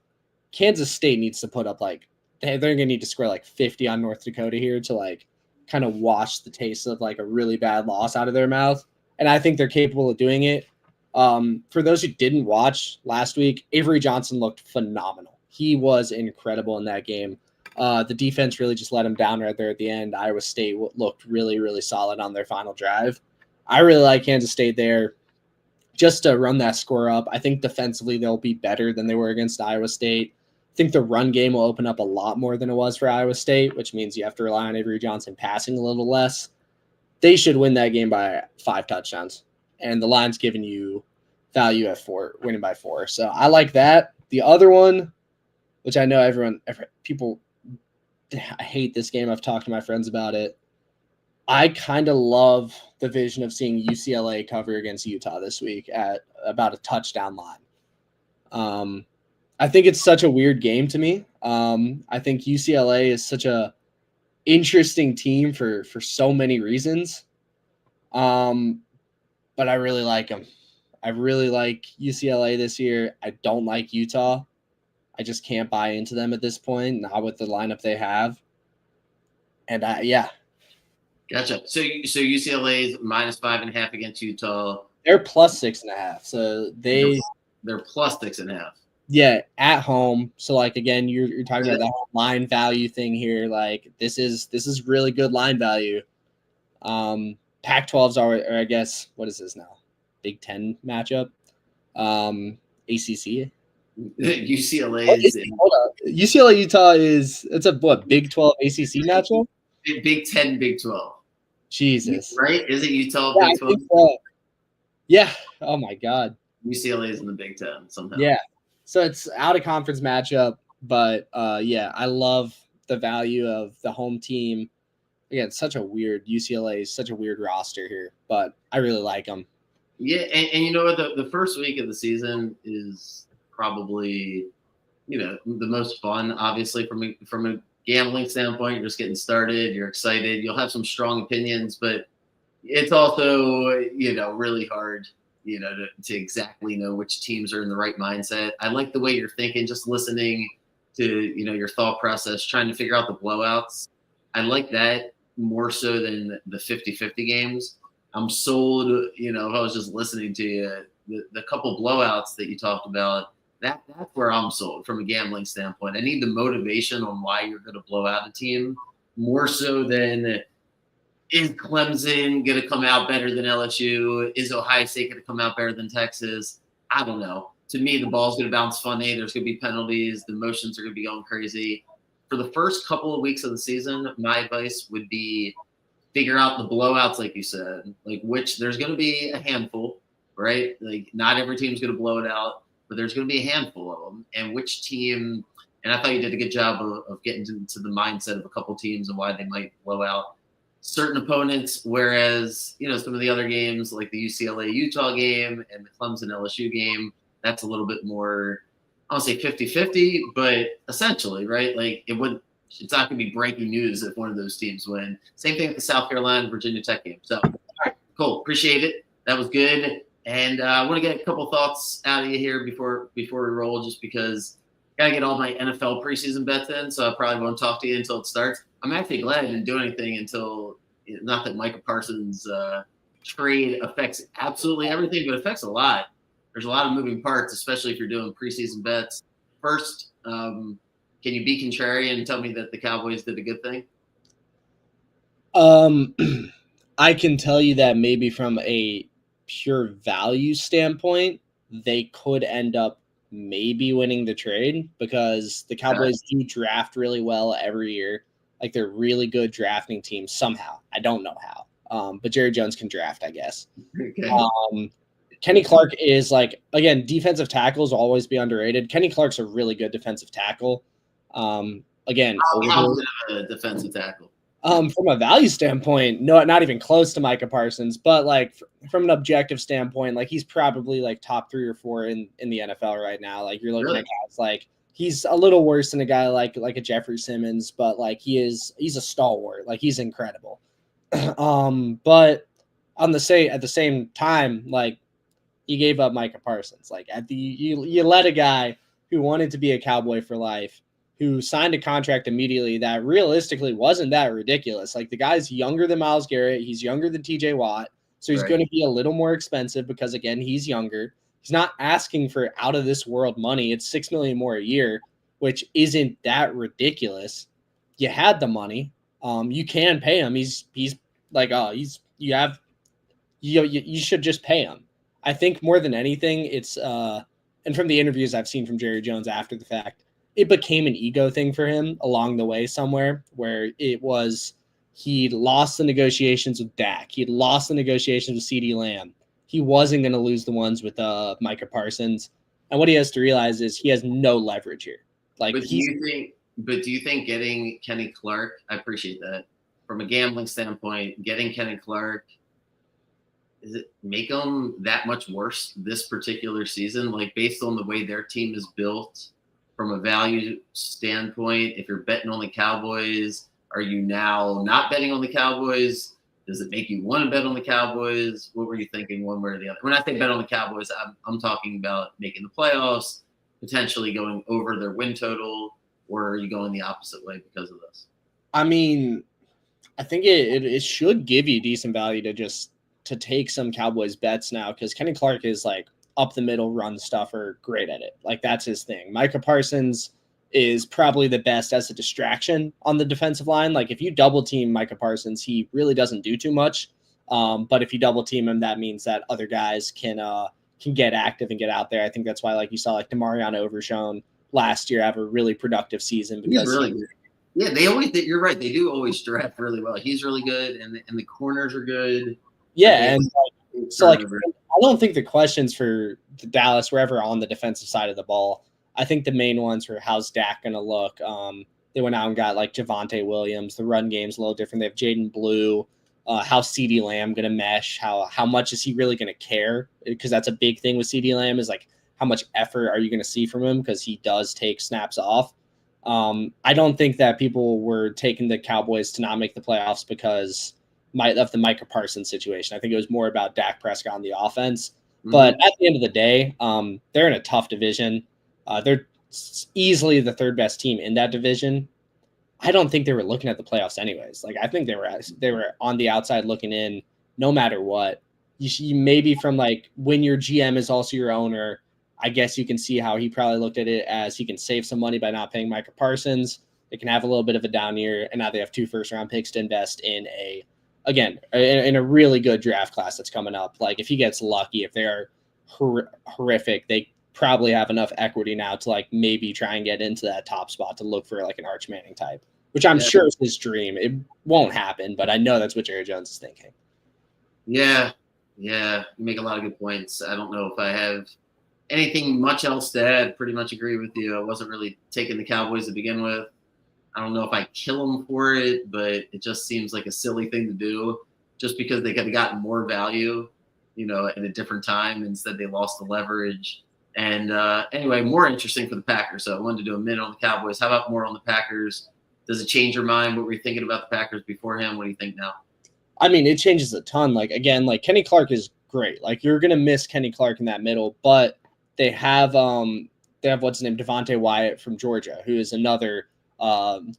Kansas State needs to put up like they're gonna need to score like 50 on North Dakota here to like kind of wash the taste of like a really bad loss out of their mouth. And I think they're capable of doing it. For those who didn't watch last week, Avery Johnson looked phenomenal. He was incredible in that game. The defense really just let him down right there at the end. Iowa State looked really, really solid on their final drive. I really like Kansas State there just to run that score up. I think defensively they'll be better than they were against Iowa State. I think the run game will open up a lot more than it was for Iowa State, which means you have to rely on Avery Johnson passing a little less. They should win that game by 5 touchdowns. And the line's giving you value at 4, winning by 4. So I like that. The other one, which I know people, I hate this game. I've talked to my friends about it. I kind of love the vision of seeing UCLA cover against Utah this week at about a touchdown line. I think it's such a weird game to me. I think UCLA is such a interesting team for so many reasons. But I really like them. I really like UCLA this year. I don't like Utah. I just can't buy into them at this point, not with the lineup they have. And yeah. Gotcha. So UCLA is -5.5 against Utah. They're +6.5. So they're +6.5. Yeah, at home. So like again, you're talking about that line value thing here. Like this is really good line value. Pac-12's already, or I guess what is this now? Big Ten matchup. ACC. UCLA is UCLA Utah it's a Big 12 ACC matchup? Big 10, Big 12. Jesus. Right? Is it Utah Yeah, Big 12? So. Yeah. Oh my God. UCLA is in the Big 10 somehow. Yeah. So it's out of conference matchup, but yeah, I love the value of the home team. Again, UCLA is such a weird roster here, but I really like them. Yeah, and you know what? The first week of the season is probably, the most fun, obviously, from a gambling standpoint. You're just getting started. You're excited. You'll have some strong opinions, but it's also, really hard, to exactly know which teams are in the right mindset. I like the way you're thinking, just listening to, your thought process, trying to figure out the blowouts. I like that more so than the 50-50 games. I'm sold, if I was just listening to you, the couple blowouts that you talked about, that's where I'm sold from a gambling standpoint. I need the motivation on why you're going to blow out a team more so than is Clemson going to come out better than LSU? Is Ohio State going to come out better than Texas? I don't know. To me, the ball's going to bounce funny. There's going to be penalties. The motions are going to be going crazy. For the first couple of weeks of the season, my advice would be figure out the blowouts, like you said, like there's going to be a handful, right? Like not every team's going to blow it out, but there's going to be a handful of them. And which team, and I thought you did a good job of getting into the mindset of a couple teams and why they might blow out certain opponents, whereas, some of the other games like the UCLA-Utah game and the Clemson-LSU game, that's a little bit more, I don't say 50-50, but essentially, right? Like it's not going to be breaking news if one of those teams win. Same thing with the South Carolina-Virginia Tech game. So, all right, cool. Appreciate it. That was good. And I want to get a couple thoughts out of you here before we roll, just because I got to get all my NFL preseason bets in, so I probably won't talk to you until it starts. I'm actually glad I didn't do anything until, not that Micah Parsons' trade affects absolutely everything, but affects a lot. There's a lot of moving parts, especially if you're doing preseason bets. First, can you be contrarian and tell me that the Cowboys did a good thing? I can tell you that maybe from a pure value standpoint, they could end up maybe winning the trade because the Cowboys do draft really well every year. Like they're really good drafting teams somehow. I don't know how. But Jerry Jones can draft, I guess. Okay. Kenny Clark is like, again, defensive tackles will always be underrated. Kenny Clark's a really good defensive tackle. Again, How good of a defensive tackle? From a value standpoint, no, not even close to Micah Parsons, but like from an objective standpoint, like he's probably like top 3 or 4 in the NFL right now. Like you're looking at guys like he's a little worse than a guy like a Jeffrey Simmons, but like he's a stalwart. Like he's incredible. But at the same time, like you gave up Micah Parsons. Like you let a guy who wanted to be a Cowboy for life, who signed a contract immediately that realistically wasn't that ridiculous. Like the guy's younger than Myles Garrett. He's younger than TJ Watt. So he's going to be a little more expensive because, again, he's younger. He's not asking for out of this world money. It's $6 million more a year, which isn't that ridiculous. You had the money. You can pay him. He's like, you should just pay him. I think more than anything, it's and from the interviews I've seen from Jerry Jones after the fact, it became an ego thing for him along the way somewhere where it was he lost the negotiations with Dak. He'd lost the negotiations with CeeDee Lamb. He wasn't going to lose the ones with Micah Parsons. And what he has to realize is he has no leverage here. Like, do you think getting Kenny Clark, I appreciate that. From a gambling standpoint, getting Kenny Clark, does it make them that much worse this particular season? Like based on the way their team is built, from a value standpoint, if you're betting on the Cowboys, are you now not betting on the Cowboys? Does it make you want to bet on the Cowboys? What were you thinking one way or the other? When I say bet on the Cowboys, I'm talking about making the playoffs, potentially going over their win total, or are you going the opposite way because of this? I mean, I think it should give you decent value to take some Cowboys bets now because Kenny Clark is like up the middle run stuffer, great at it. Like that's his thing. Micah Parsons is probably the best as a distraction on the defensive line. Like if you double team Micah Parsons, he really doesn't do too much. But if you double team him, that means that other guys can get active and get out there. I think that's why like you saw like DeMarion Overshown last year have a really productive season because he's really good. Yeah, you're right. They do always draft really well. He's really good, and the corners are good. Yeah, and so like I don't think the questions for the Dallas were ever on the defensive side of the ball. I think the main ones were how's Dak going to look. They went out and got like Javonte Williams. The run game's a little different. They have Jaden Blue. How's CeeDee Lamb going to mesh? How much is he really going to care? Because that's a big thing with CeeDee Lamb is like how much effort are you going to see from him because he does take snaps off. I don't think that people were taking the Cowboys to not make the playoffs because of the Micah Parsons situation. I think it was more about Dak Prescott on the offense. Mm-hmm. But at the end of the day, they're in a tough division. They're easily the third best team in that division. I don't think they were looking at the playoffs anyways. Like I think they were on the outside looking in no matter what. You maybe from like when your GM is also your owner, I guess you can see how he probably looked at it as he can save some money by not paying Micah Parsons. They can have a little bit of a down year, and now they have 2 first-round picks to invest in in a really good draft class that's coming up. Like if he gets lucky, if they're horrific, they probably have enough equity now to like maybe try and get into that top spot to look for like an Arch Manning type, which I'm sure is his dream. It won't happen, but I know that's what Jerry Jones is thinking. Yeah, you make a lot of good points. I don't know if I have anything much else to add. Pretty much agree with you. I wasn't really taking the Cowboys to begin with. I don't know if I kill them for it, but it just seems like a silly thing to do just because they could have gotten more value, at a different time. Instead, they lost the leverage. And anyway, more interesting for the Packers. So I wanted to do a minute on the Cowboys. How about more on the Packers? Does it change your mind? What were you thinking about the Packers beforehand? What do you think now? I mean, it changes a ton. Like, again, like Kenny Clark is great. Like you're going to miss Kenny Clark in that middle, but they have what's his name? Devontae Wyatt from Georgia, who is another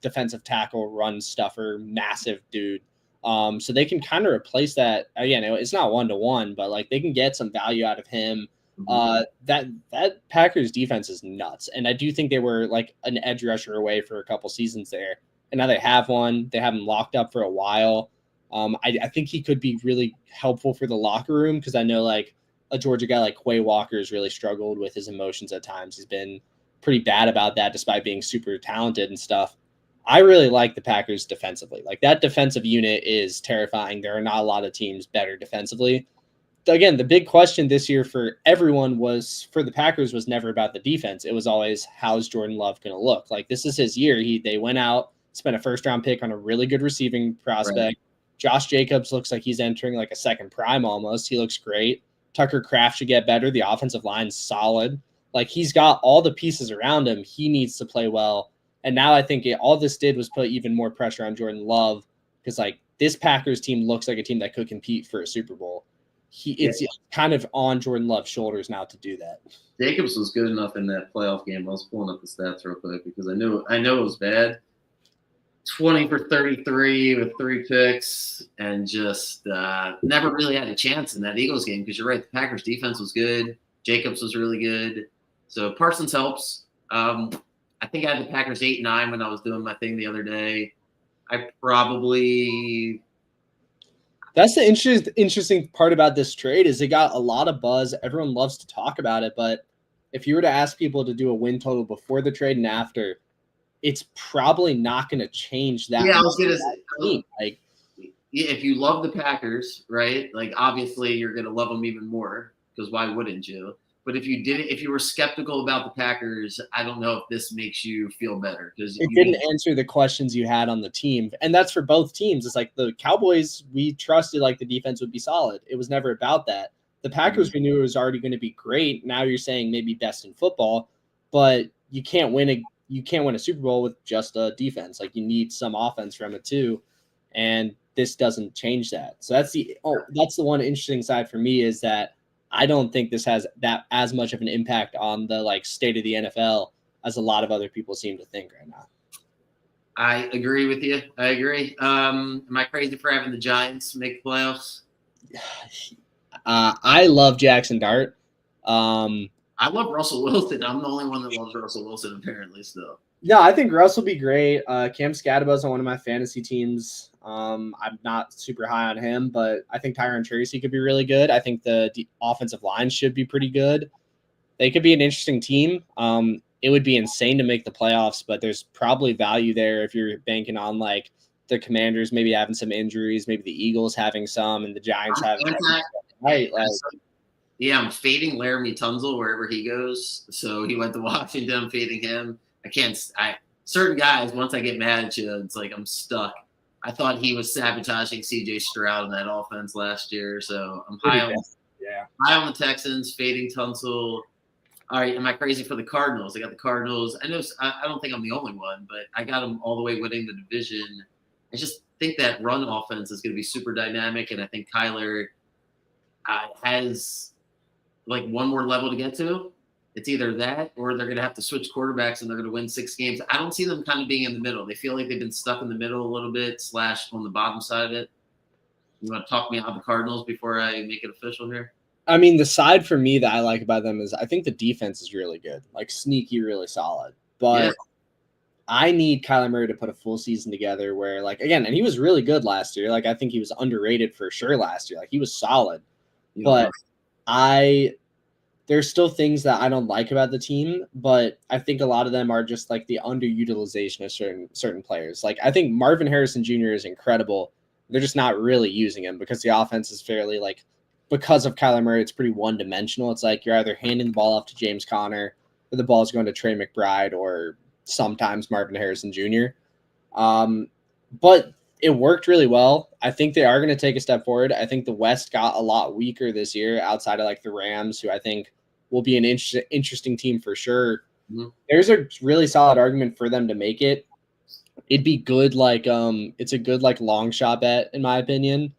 defensive tackle, run stuffer, massive dude. So they can kind of replace that. Again, it's not 1-to-1, but like they can get some value out of him. That Packers defense is nuts. And I do think they were like an edge rusher away for a couple seasons there. And now they have one. They have him locked up for a while. I think he could be really helpful for the locker room because I know like a Georgia guy like Quay Walker has really struggled with his emotions at times. He's been pretty bad about that despite being super talented and stuff. I really like the Packers defensively. Like that defensive unit is terrifying. There are not a lot of teams better defensively. again, the big question this year for everyone for the Packers was never about the defense. It was always, how's Jordan Love going to look? Like, this is his year. They went out, spent a first-round pick on a really good receiving prospect. Right. Josh Jacobs looks like he's entering like a second prime almost. He looks great. Tucker Kraft should get better. The offensive line's solid. Like, he's got all the pieces around him. He needs to play well. And now I think all this did was put even more pressure on Jordan Love because, like, this Packers team looks like a team that could compete for a Super Bowl. It's kind of on Jordan Love's shoulders now to do that. Jacobs was good enough in that playoff game. I was pulling up the stats real quick because I know it was bad. 20 for 33 with 3 picks and just never really had a chance in that Eagles game because you're right. The Packers defense was good. Jacobs was really good. So Parsons helps. I think I had the Packers 8-9 when I was doing my thing the other day. That's the interesting part about this trade is it got a lot of buzz. Everyone loves to talk about it, but if you were to ask people to do a win total before the trade and after, it's probably not going to change that. Yeah, I was going to say, like, if you love the Packers, right? Like, obviously, you're going to love them even more because why wouldn't you? But if you were skeptical about the Packers, I don't know if this makes you feel better because it didn't answer the questions you had on the team, and that's for both teams. It's like the Cowboys, we trusted like the defense would be solid. It was never about that. The Packers, we knew it was already going to be great. Now you're saying maybe best in football, but you can't win a Super Bowl with just a defense. Like, you need some offense from it too, and this doesn't change that. So that's the one interesting side for me is that I don't think this has that as much of an impact on the like state of the NFL as a lot of other people seem to think right now. I agree with you. I agree. Am I crazy for having the Giants make the playoffs? I love Jackson Dart. I love Russell Wilson. I'm the only one that loves Russell Wilson, apparently, still. No, I think Russ will be great. Cam Scadaba's on one of my fantasy teams. I'm not super high on him, but I think Tyron Tracy could be really good. I think the offensive line should be pretty good. They could be an interesting team. It would be insane to make the playoffs, but there's probably value there if you're banking on like the Commanders maybe having some injuries, maybe the Eagles having some, and the Giants having some. Right. Like, yeah, I'm fading Laramie Tunsil wherever he goes. So he went to Washington. I'm fading him. Certain guys, once I get mad at you, it's like I'm stuck. I thought he was sabotaging CJ Stroud in that offense last year. So I'm high on the Texans, fading Tunsil. All right, am I crazy for the Cardinals? I got the Cardinals. I don't think I'm the only one, but I got them all the way winning the division. I just think that run offense is going to be super dynamic, and I think Kyler has like one more level to get to. It's either that or they're going to have to switch quarterbacks and they're going to win 6 games. I don't see them kind of being in the middle. They feel like they've been stuck in the middle a little bit / on the bottom side of it. You want to talk me out of the Cardinals before I make it official here? I mean, the side for me that I like about them is I think the defense is really good, like sneaky, really solid. But I need Kyler Murray to put a full season together where, like, again, and he was really good last year. Like, I think he was underrated for sure last year. Like, he was solid. But there's still things that I don't like about the team, but I think a lot of them are just like the underutilization of certain players. Like, I think Marvin Harrison Jr. is incredible. They're just not really using him because the offense is fairly like, because of Kyler Murray, it's pretty one-dimensional. It's like you're either handing the ball off to James Conner or the ball is going to Trey McBride or sometimes Marvin Harrison Jr. But it worked really well. I think they are going to take a step forward. I think the West got a lot weaker this year outside of like the Rams, who I think will be an interesting team for sure. Mm-hmm. There's a really solid argument for them to make it. It'd be good, like it's a good like long shot bet in my opinion.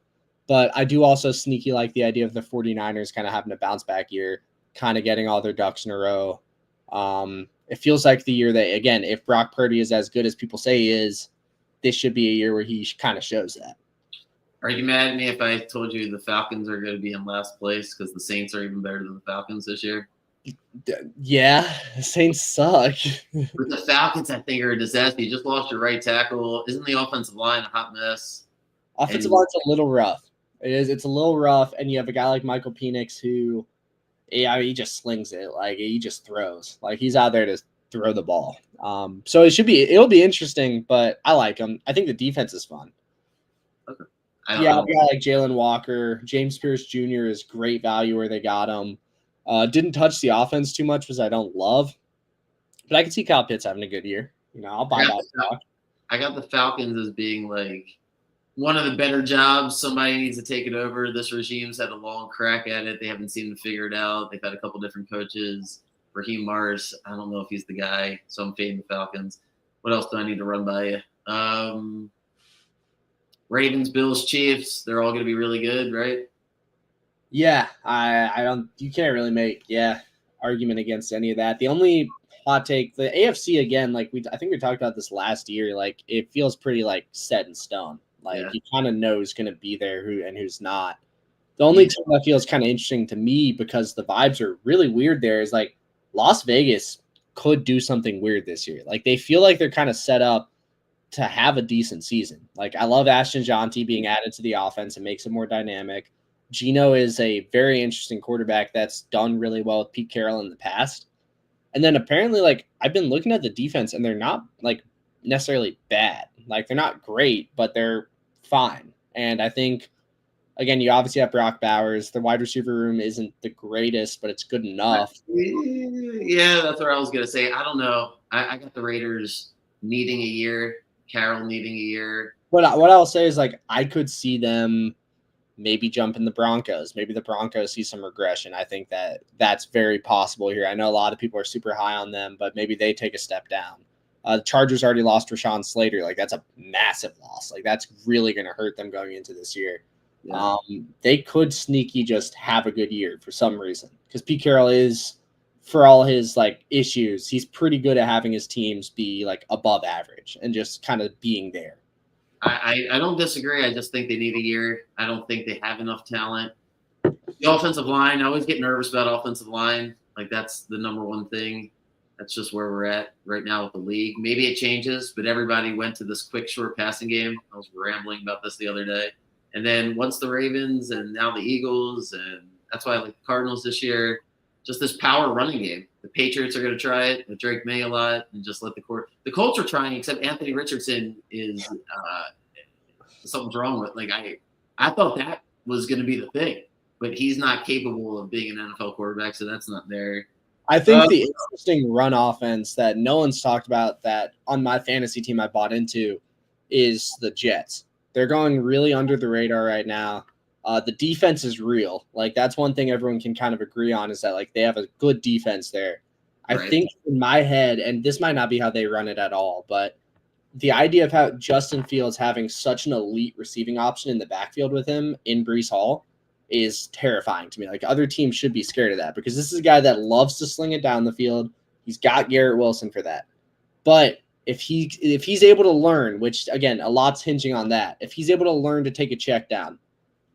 But I do also sneaky like the idea of the 49ers kind of having a bounce back year, kind of getting all their ducks in a row. It feels like the year that, again, if Brock Purdy is as good as people say he is, this should be a year where he kind of shows that. Are you mad at me if I told you the Falcons are going to be in last place because the Saints are even better than the Falcons this year? Yeah, the Saints suck. But the Falcons, I think, are a disaster. You just lost your right tackle. Isn't the offensive line a hot mess? Offensive line's a little rough. It is. It's a little rough, and you have a guy like Michael Penix who, he just slings it. Like, he just throws. Like, he's out there to throw the ball. So it'll be interesting, but I like him. I think the defense is fun. Okay. I Yeah, don't. a guy like Jalen Walker, James Pierce Jr. is great value where they got him. Didn't touch the offense too much because I don't love, but I can see Kyle Pitts having a good year. I'll I buy got that the, stock. I got the Falcons as being like one of the better jobs. Somebody needs to take it over. This regime's had a long crack at it. They haven't seemed to figure it out. They've had a couple different coaches. JMart, I don't know if he's the guy, so I'm fading the Falcons. What else do I need to run by you? Ravens, Bills, Chiefs. They're all going to be really good, right? Yeah, I don't. You can't really make argument against any of that. The only hot take, the AFC again, like I think we talked about this last year. Like it feels pretty like set in stone. Like Yeah. you kind of know who's going to be there, who's not. The only Yeah. team that feels kind of interesting to me because the vibes are really weird there is like Las Vegas could do something weird this year. Like they feel like they're kind of set up to have a decent season. Like I love Ashton Jonty being added to the offense and makes it more dynamic. Gino is a very interesting quarterback that's done really well with Pete Carroll in the past. And then apparently, like I've been looking at the defense and they're not like necessarily bad. Like they're not great, but they're fine. And I think again, you obviously have Brock Bowers. The wide receiver room isn't the greatest, but it's good enough. Yeah, that's what I was gonna say. I don't know. I got the Raiders needing a year, Carroll needing a year. But what I'll say is like I could see them maybe jump in the Broncos. Maybe the Broncos see some regression. I think that's very possible here. I know a lot of people are super high on them, but maybe they take a step down. The Chargers already lost Rashawn Slater. Like that's a massive loss. Like that's really going to hurt them going into this year. Yeah. They could sneaky just have a good year for some reason because Pete Carroll is, for all his like issues, he's pretty good at having his teams be like above average and just kind of being there. I don't disagree. I just think they need a year. I don't think they have enough talent. The offensive line, I always get nervous about offensive line. Like that's the number one thing. That's just where we're at right now with the league. Maybe it changes, but everybody went to this quick, short passing game. I was rambling about this the other day. And then once the Ravens and now the Eagles, and that's why I like the Cardinals this year, just this power running game. The Patriots are going to try it with Drake May a lot and just let the court. The Colts are trying, except Anthony Richardson is something's wrong with. Like I thought that was going to be the thing, but he's not capable of being an NFL quarterback, so that's not there. I think the interesting run offense that no one's talked about that on my fantasy team I bought into is the Jets. They're going really under the radar right now. The defense is real. Like that's one thing everyone can kind of agree on is that like they have a good defense there. I think in my head, and this might not be how they run it at all, but the idea of how Justin Fields having such an elite receiving option in the backfield with him in Breece Hall is terrifying to me. Like other teams should be scared of that because this is a guy that loves to sling it down the field. He's got Garrett Wilson for that. But if he's able to learn, which again, a lot's hinging on that, if he's able to learn to take a check down,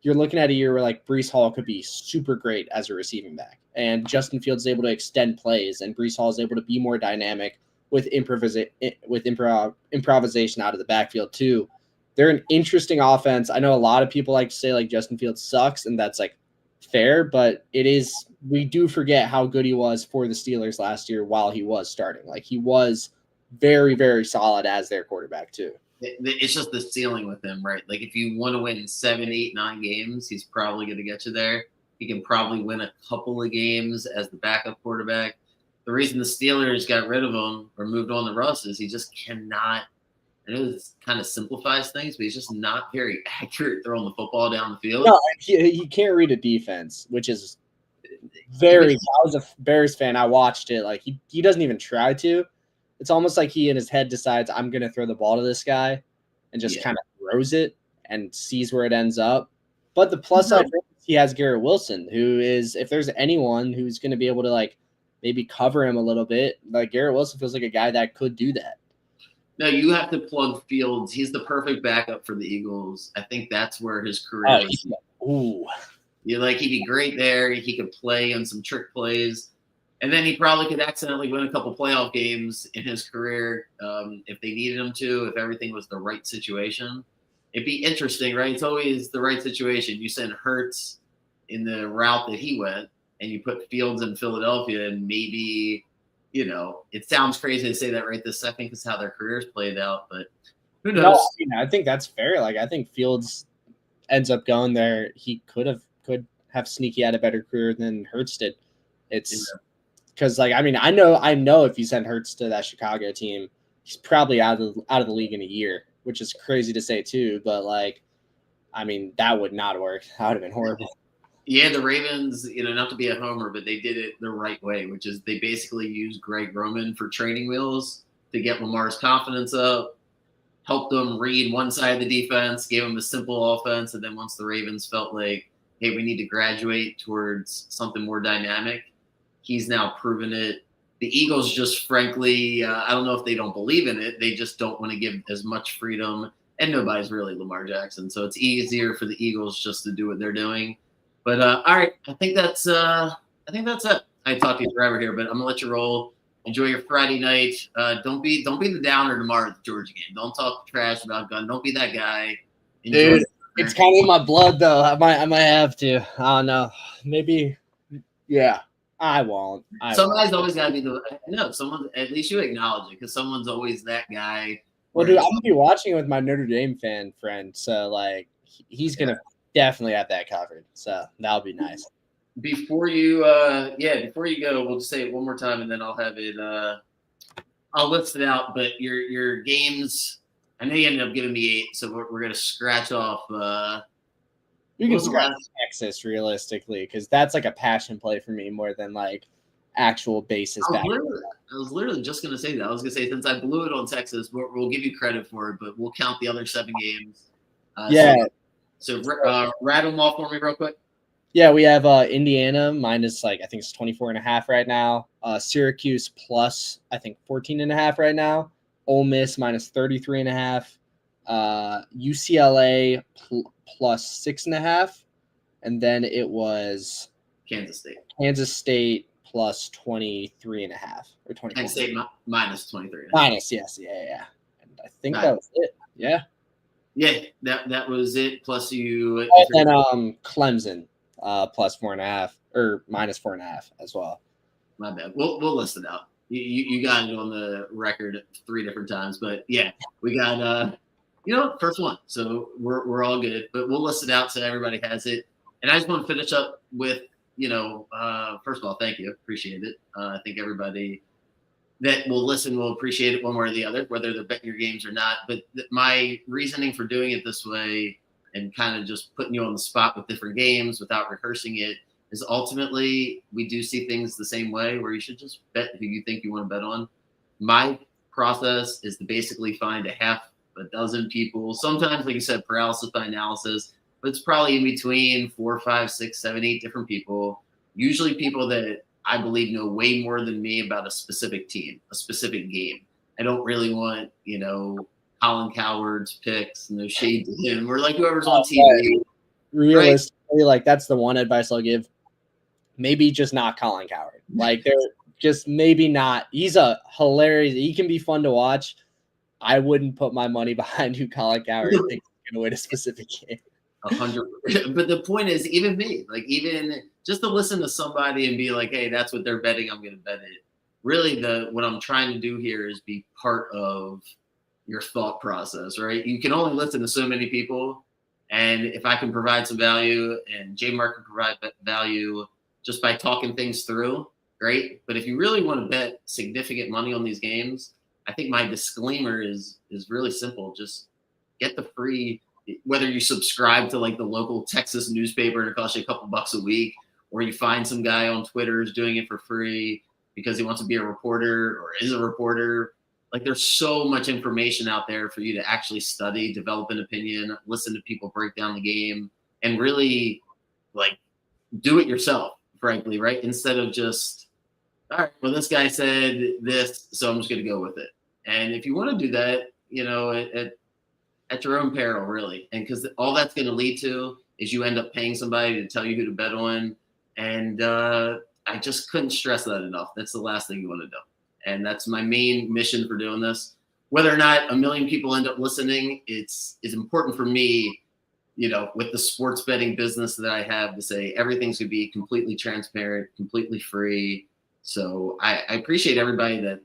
you're looking at a year where like Breece Hall could be super great as a receiving back. And Justin Fields is able to extend plays and Breece Hall is able to be more dynamic with improvisation out of the backfield too. They're an interesting offense. I know a lot of people like to say like Justin Fields sucks, and that's like fair, but we do forget how good he was for the Steelers last year while he was starting. Like he was very, very solid as their quarterback too. It's just the ceiling with him, right? Like if you want to win 7, 8, 9 games, he's probably going to get you there. He can probably win a couple of games as the backup quarterback. The reason the Steelers got rid of him or moved on to Russ is he just cannot. I know this kind of simplifies things, but he's just not very accurate throwing the football down the field. No, he can't read a defense, which is very. I was a Bears fan. I watched it. Like he doesn't even try to. It's almost like he in his head decides I'm going to throw the ball to this guy, and just kind of throws it and sees where it ends up. But the plus side, he has Garrett Wilson, who is, if there's anyone who's going to be able to like maybe cover him a little bit, like Garrett Wilson feels like a guy that could do that. No, you have to plug Fields. He's the perfect backup for the Eagles. I think that's where his career is. Ooh. He'd be great there. He could play on some trick plays. And then he probably could accidentally win a couple playoff games in his career if they needed him to, if everything was the right situation. It'd be interesting, right? It's always the right situation. You send Hurts in the route that he went, and you put Fields in Philadelphia, and maybe, it sounds crazy to say that right this second because how their careers played out, but who knows? No, I think that's fair. Like, I think Fields ends up going there, he could have sneaky had a better career than Hurts did. It's because like I mean I know if you send Hurts to that Chicago team, he's probably out of the league in a year, which is crazy to say too. But like, I mean that would not work. That would have been horrible. Yeah, the Ravens, not to be a homer, but they did it the right way, which is they basically used Greg Roman for training wheels to get Lamar's confidence up, helped them read one side of the defense, gave them a simple offense, and then once the Ravens felt like, hey, we need to graduate towards something more dynamic, he's now proven it. The Eagles just frankly, I don't know if they don't believe in it, they just don't want to give as much freedom, and nobody's really Lamar Jackson, so it's easier for the Eagles just to do what they're doing. But all right, I think that's it. I talked to you forever here, but I'm gonna let you roll. Enjoy your Friday night. Don't be the downer tomorrow at the Georgia game. Don't talk trash about Gunn. Don't be that guy. Dude, it's kind of in my blood though. I might have to. I don't know. Maybe. Yeah, I won't. Somebody's always got to be someone. At least you acknowledge it because someone's always that guy. Well, dude, I'm gonna be watching it with my Notre Dame fan friend, so like he's gonna definitely have that covered. So that'll be nice. Before you go, we'll just say it one more time, and then I'll have it. I'll list it out. But your games, I know you ended up giving me 8, so we're gonna scratch off. You can scratch Texas realistically, because that's like a passion play for me more than like actual basis. I was literally just gonna say that. I was gonna say since I blew it on Texas, we'll give you credit for it, but we'll count the other 7 games. So rattle them off for me real quick. Yeah, we have Indiana minus I think it's 24.5 right now. Syracuse plus I think 14.5 right now. Ole Miss minus 33.5. UCLA plus 6.5, and then it was Kansas State plus 23.5 or 24. Kansas State minus 23. Minus, yes, yeah. And I think that was it. Yeah. Yeah, that was it. Plus you. And then Clemson plus 4.5 or minus 4.5 as well. My bad. We'll list it out. You got it on the record 3 different times, but yeah, we got first one. So we're all good, but we'll list it out so everybody has it. And I just want to finish up with first of all, thank you, appreciate it. I think everybody that will listen will appreciate it one way or the other, whether they're betting your games or not. But my reasoning for doing it this way and kind of just putting you on the spot with different games without rehearsing it is ultimately we do see things the same way where you should just bet who you think you want to bet on. My process is to basically find a half a dozen people, sometimes, like you said, paralysis by analysis, but it's probably in between 4, 5, 6, 7, 8 different people, usually people that I believe know way more than me about a specific team, a specific game. I don't really want, Colin Coward's picks, no shade to him, or like whoever's on TV. Realistically, like that's the one advice I'll give. Maybe just not Colin Coward. Like they're just maybe not. He's a hilarious. He can be fun to watch. I wouldn't put my money behind who Colin Coward thinks is going to win a specific game. 100%. But the point is, even me, like even just to listen to somebody and be like, hey, that's what they're betting, I'm going to bet it. Really, what I'm trying to do here is be part of your thought process, right? You can only listen to so many people. And if I can provide some value and JMart can provide value just by talking things through, great. But if you really want to bet significant money on these games, I think my disclaimer is really simple. Just get the free, whether you subscribe to like the local Texas newspaper and it costs you a couple bucks a week, or you find some guy on Twitter who's doing it for free because he wants to be a reporter or is a reporter. Like there's so much information out there for you to actually study, develop an opinion, listen to people break down the game, and really like do it yourself, frankly, right? Instead of just, all right, well, this guy said this, so I'm just going to go with it. And if you want to do that, at your own peril, really. And because all that's going to lead to is you end up paying somebody to tell you who to bet on. And I just couldn't stress that enough. That's the last thing you want to do. And that's my main mission for doing this. Whether or not 1 million people end up listening, it's important for me, with the sports betting business that I have, to say everything's going to be completely transparent, completely free. So I appreciate everybody that,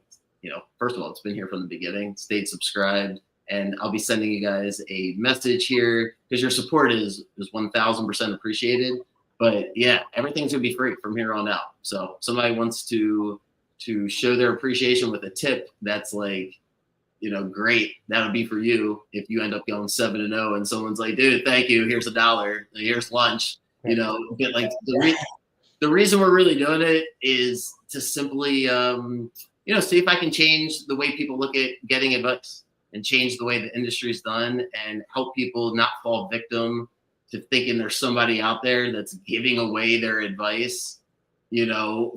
first of all, it's been here from the beginning, stayed subscribed. And I'll be sending you guys a message here because your support is 1000% appreciated. But yeah, everything's gonna be free from here on out. So somebody wants to show their appreciation with a tip that's like, great. That would be for you if you end up going 7-0 and someone's like, dude, thank you. Here's $1. Here's lunch. But like the reason we're really doing it is to simply, see if I can change the way people look at getting advice and change the way the industry's done and help people not fall victim to thinking there's somebody out there that's giving away their advice,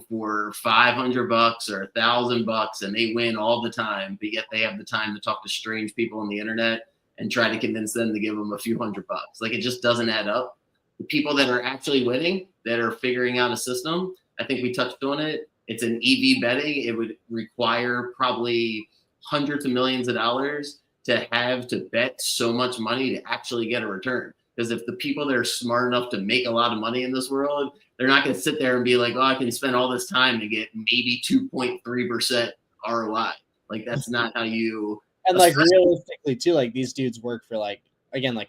for $500 or $1,000 and they win all the time, but yet they have the time to talk to strange people on the internet and try to convince them to give them a few $100. Like, it just doesn't add up. The people that are actually winning, that are figuring out a system, I think we touched on it. It's an EV betting. It would require probably hundreds of millions of dollars to bet so much money to actually get a return. Because if the people that are smart enough to make a lot of money in this world, they're not going to sit there and be like, oh, I can spend all this time to get maybe 2.3% ROI. Like, that's not how you. And like realistically too, like these dudes work for like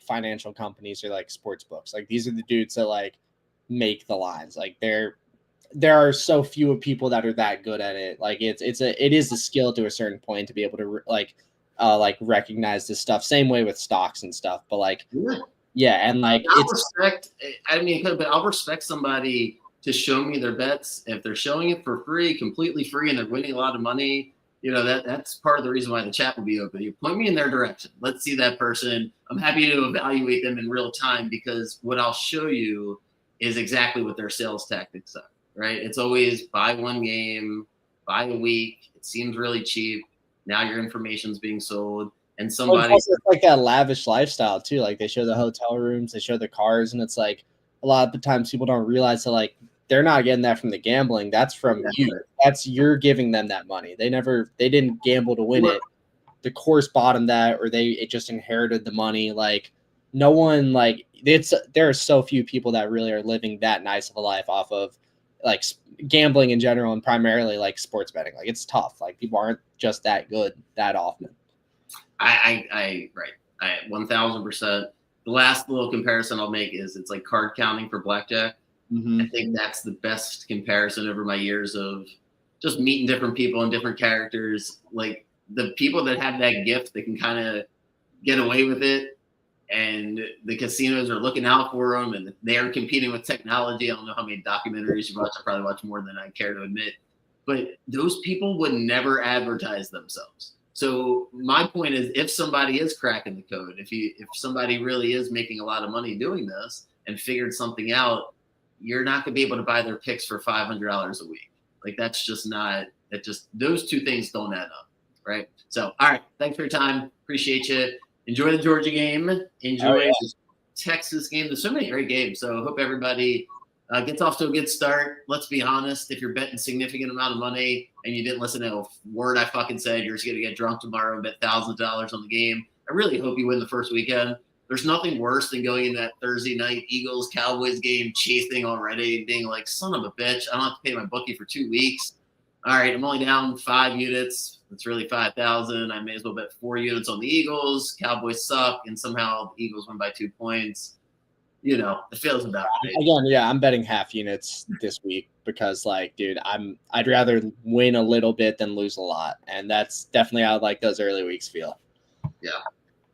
financial companies or like sports books. Like these are the dudes that like make the lines. Like there are so few people that are that good at it. Like it is a skill to a certain point to be able to like recognize this stuff. Same way with stocks and stuff. But like yeah, and like I'll respect somebody to show me their bets if they're showing it for free, completely free, and they're winning a lot of money. That's part of the reason why the chat will be open. You point me in their direction. Let's see that person. I'm happy to evaluate them in real time because what I'll show you is exactly what their sales tactics are, right? It's always buy one game, buy a week. It seems really cheap. Now your information's being sold. And somebody it's like that lavish lifestyle too. Like they show the hotel rooms, they show the cars, and it's like a lot of the times people don't realize that like they're not getting that from the gambling. That's from you. You're giving them that money. They didn't gamble to win it. The course bought them that, or it just inherited the money. Like no one, like there are so few people that really are living that nice of a life off of like gambling in general and primarily like sports betting. Like it's tough. Like people aren't just that good that often. I 1000%. The last little comparison I'll make is it's like card counting for blackjack. Mm-hmm. I think that's the best comparison over my years of just meeting different people and different characters. Like the people that have that gift that can kind of get away with it, and the casinos are looking out for them, and they are competing with technology. I don't know how many documentaries you watch. I probably watch more than I care to admit. But those people would never advertise themselves. So my point is, if somebody is cracking the code, if somebody really is making a lot of money doing this and figured something out, you're not going to be able to buy their picks for $500 a week. Like that's just not. Those two things don't add up, right? So, all right, thanks for your time. Appreciate you. Enjoy the Georgia game. Enjoy the Texas game. There's so many great games. So, hope everybody gets off to a good start. Let's be honest. If you're betting a significant amount of money and you didn't listen to a word I fucking said, you're just going to get drunk tomorrow and bet thousands of dollars on the game. I really hope you win the first weekend. There's nothing worse than going in that Thursday night Eagles-Cowboys game chasing already and being like, son of a bitch, I don't have to pay my bookie for 2 weeks. All right, I'm only down 5 units. That's really 5,000. I may as well bet 4 units on the Eagles. Cowboys suck, and somehow the Eagles win by 2 points. It feels about right. Again, yeah, I'm betting half units this week because, like, dude, I'd rather win a little bit than lose a lot, and that's definitely how like those early weeks feel. Yeah.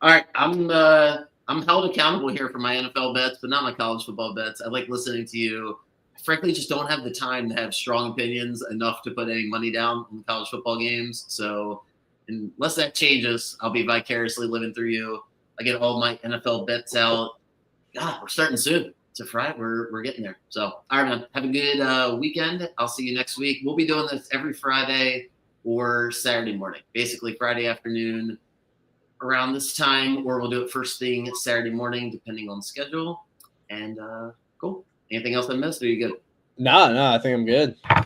All right, I'm held accountable here for my NFL bets, but not my college football bets. I like listening to you. I frankly, just don't have the time to have strong opinions enough to put any money down on the college football games. So unless that changes, I'll be vicariously living through you. I get all my NFL bets out. God, we're starting soon. It's a Friday. We're getting there. So, all right, man. Have a good weekend. I'll see you next week. We'll be doing this every Friday or Saturday morning. Basically, Friday afternoon around this time, or we'll do it first thing Saturday morning, depending on schedule. And cool. Anything else I missed? Or are you good? No, I think I'm good. All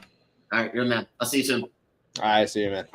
right, you're the man. I'll see you soon. All right, see you, man.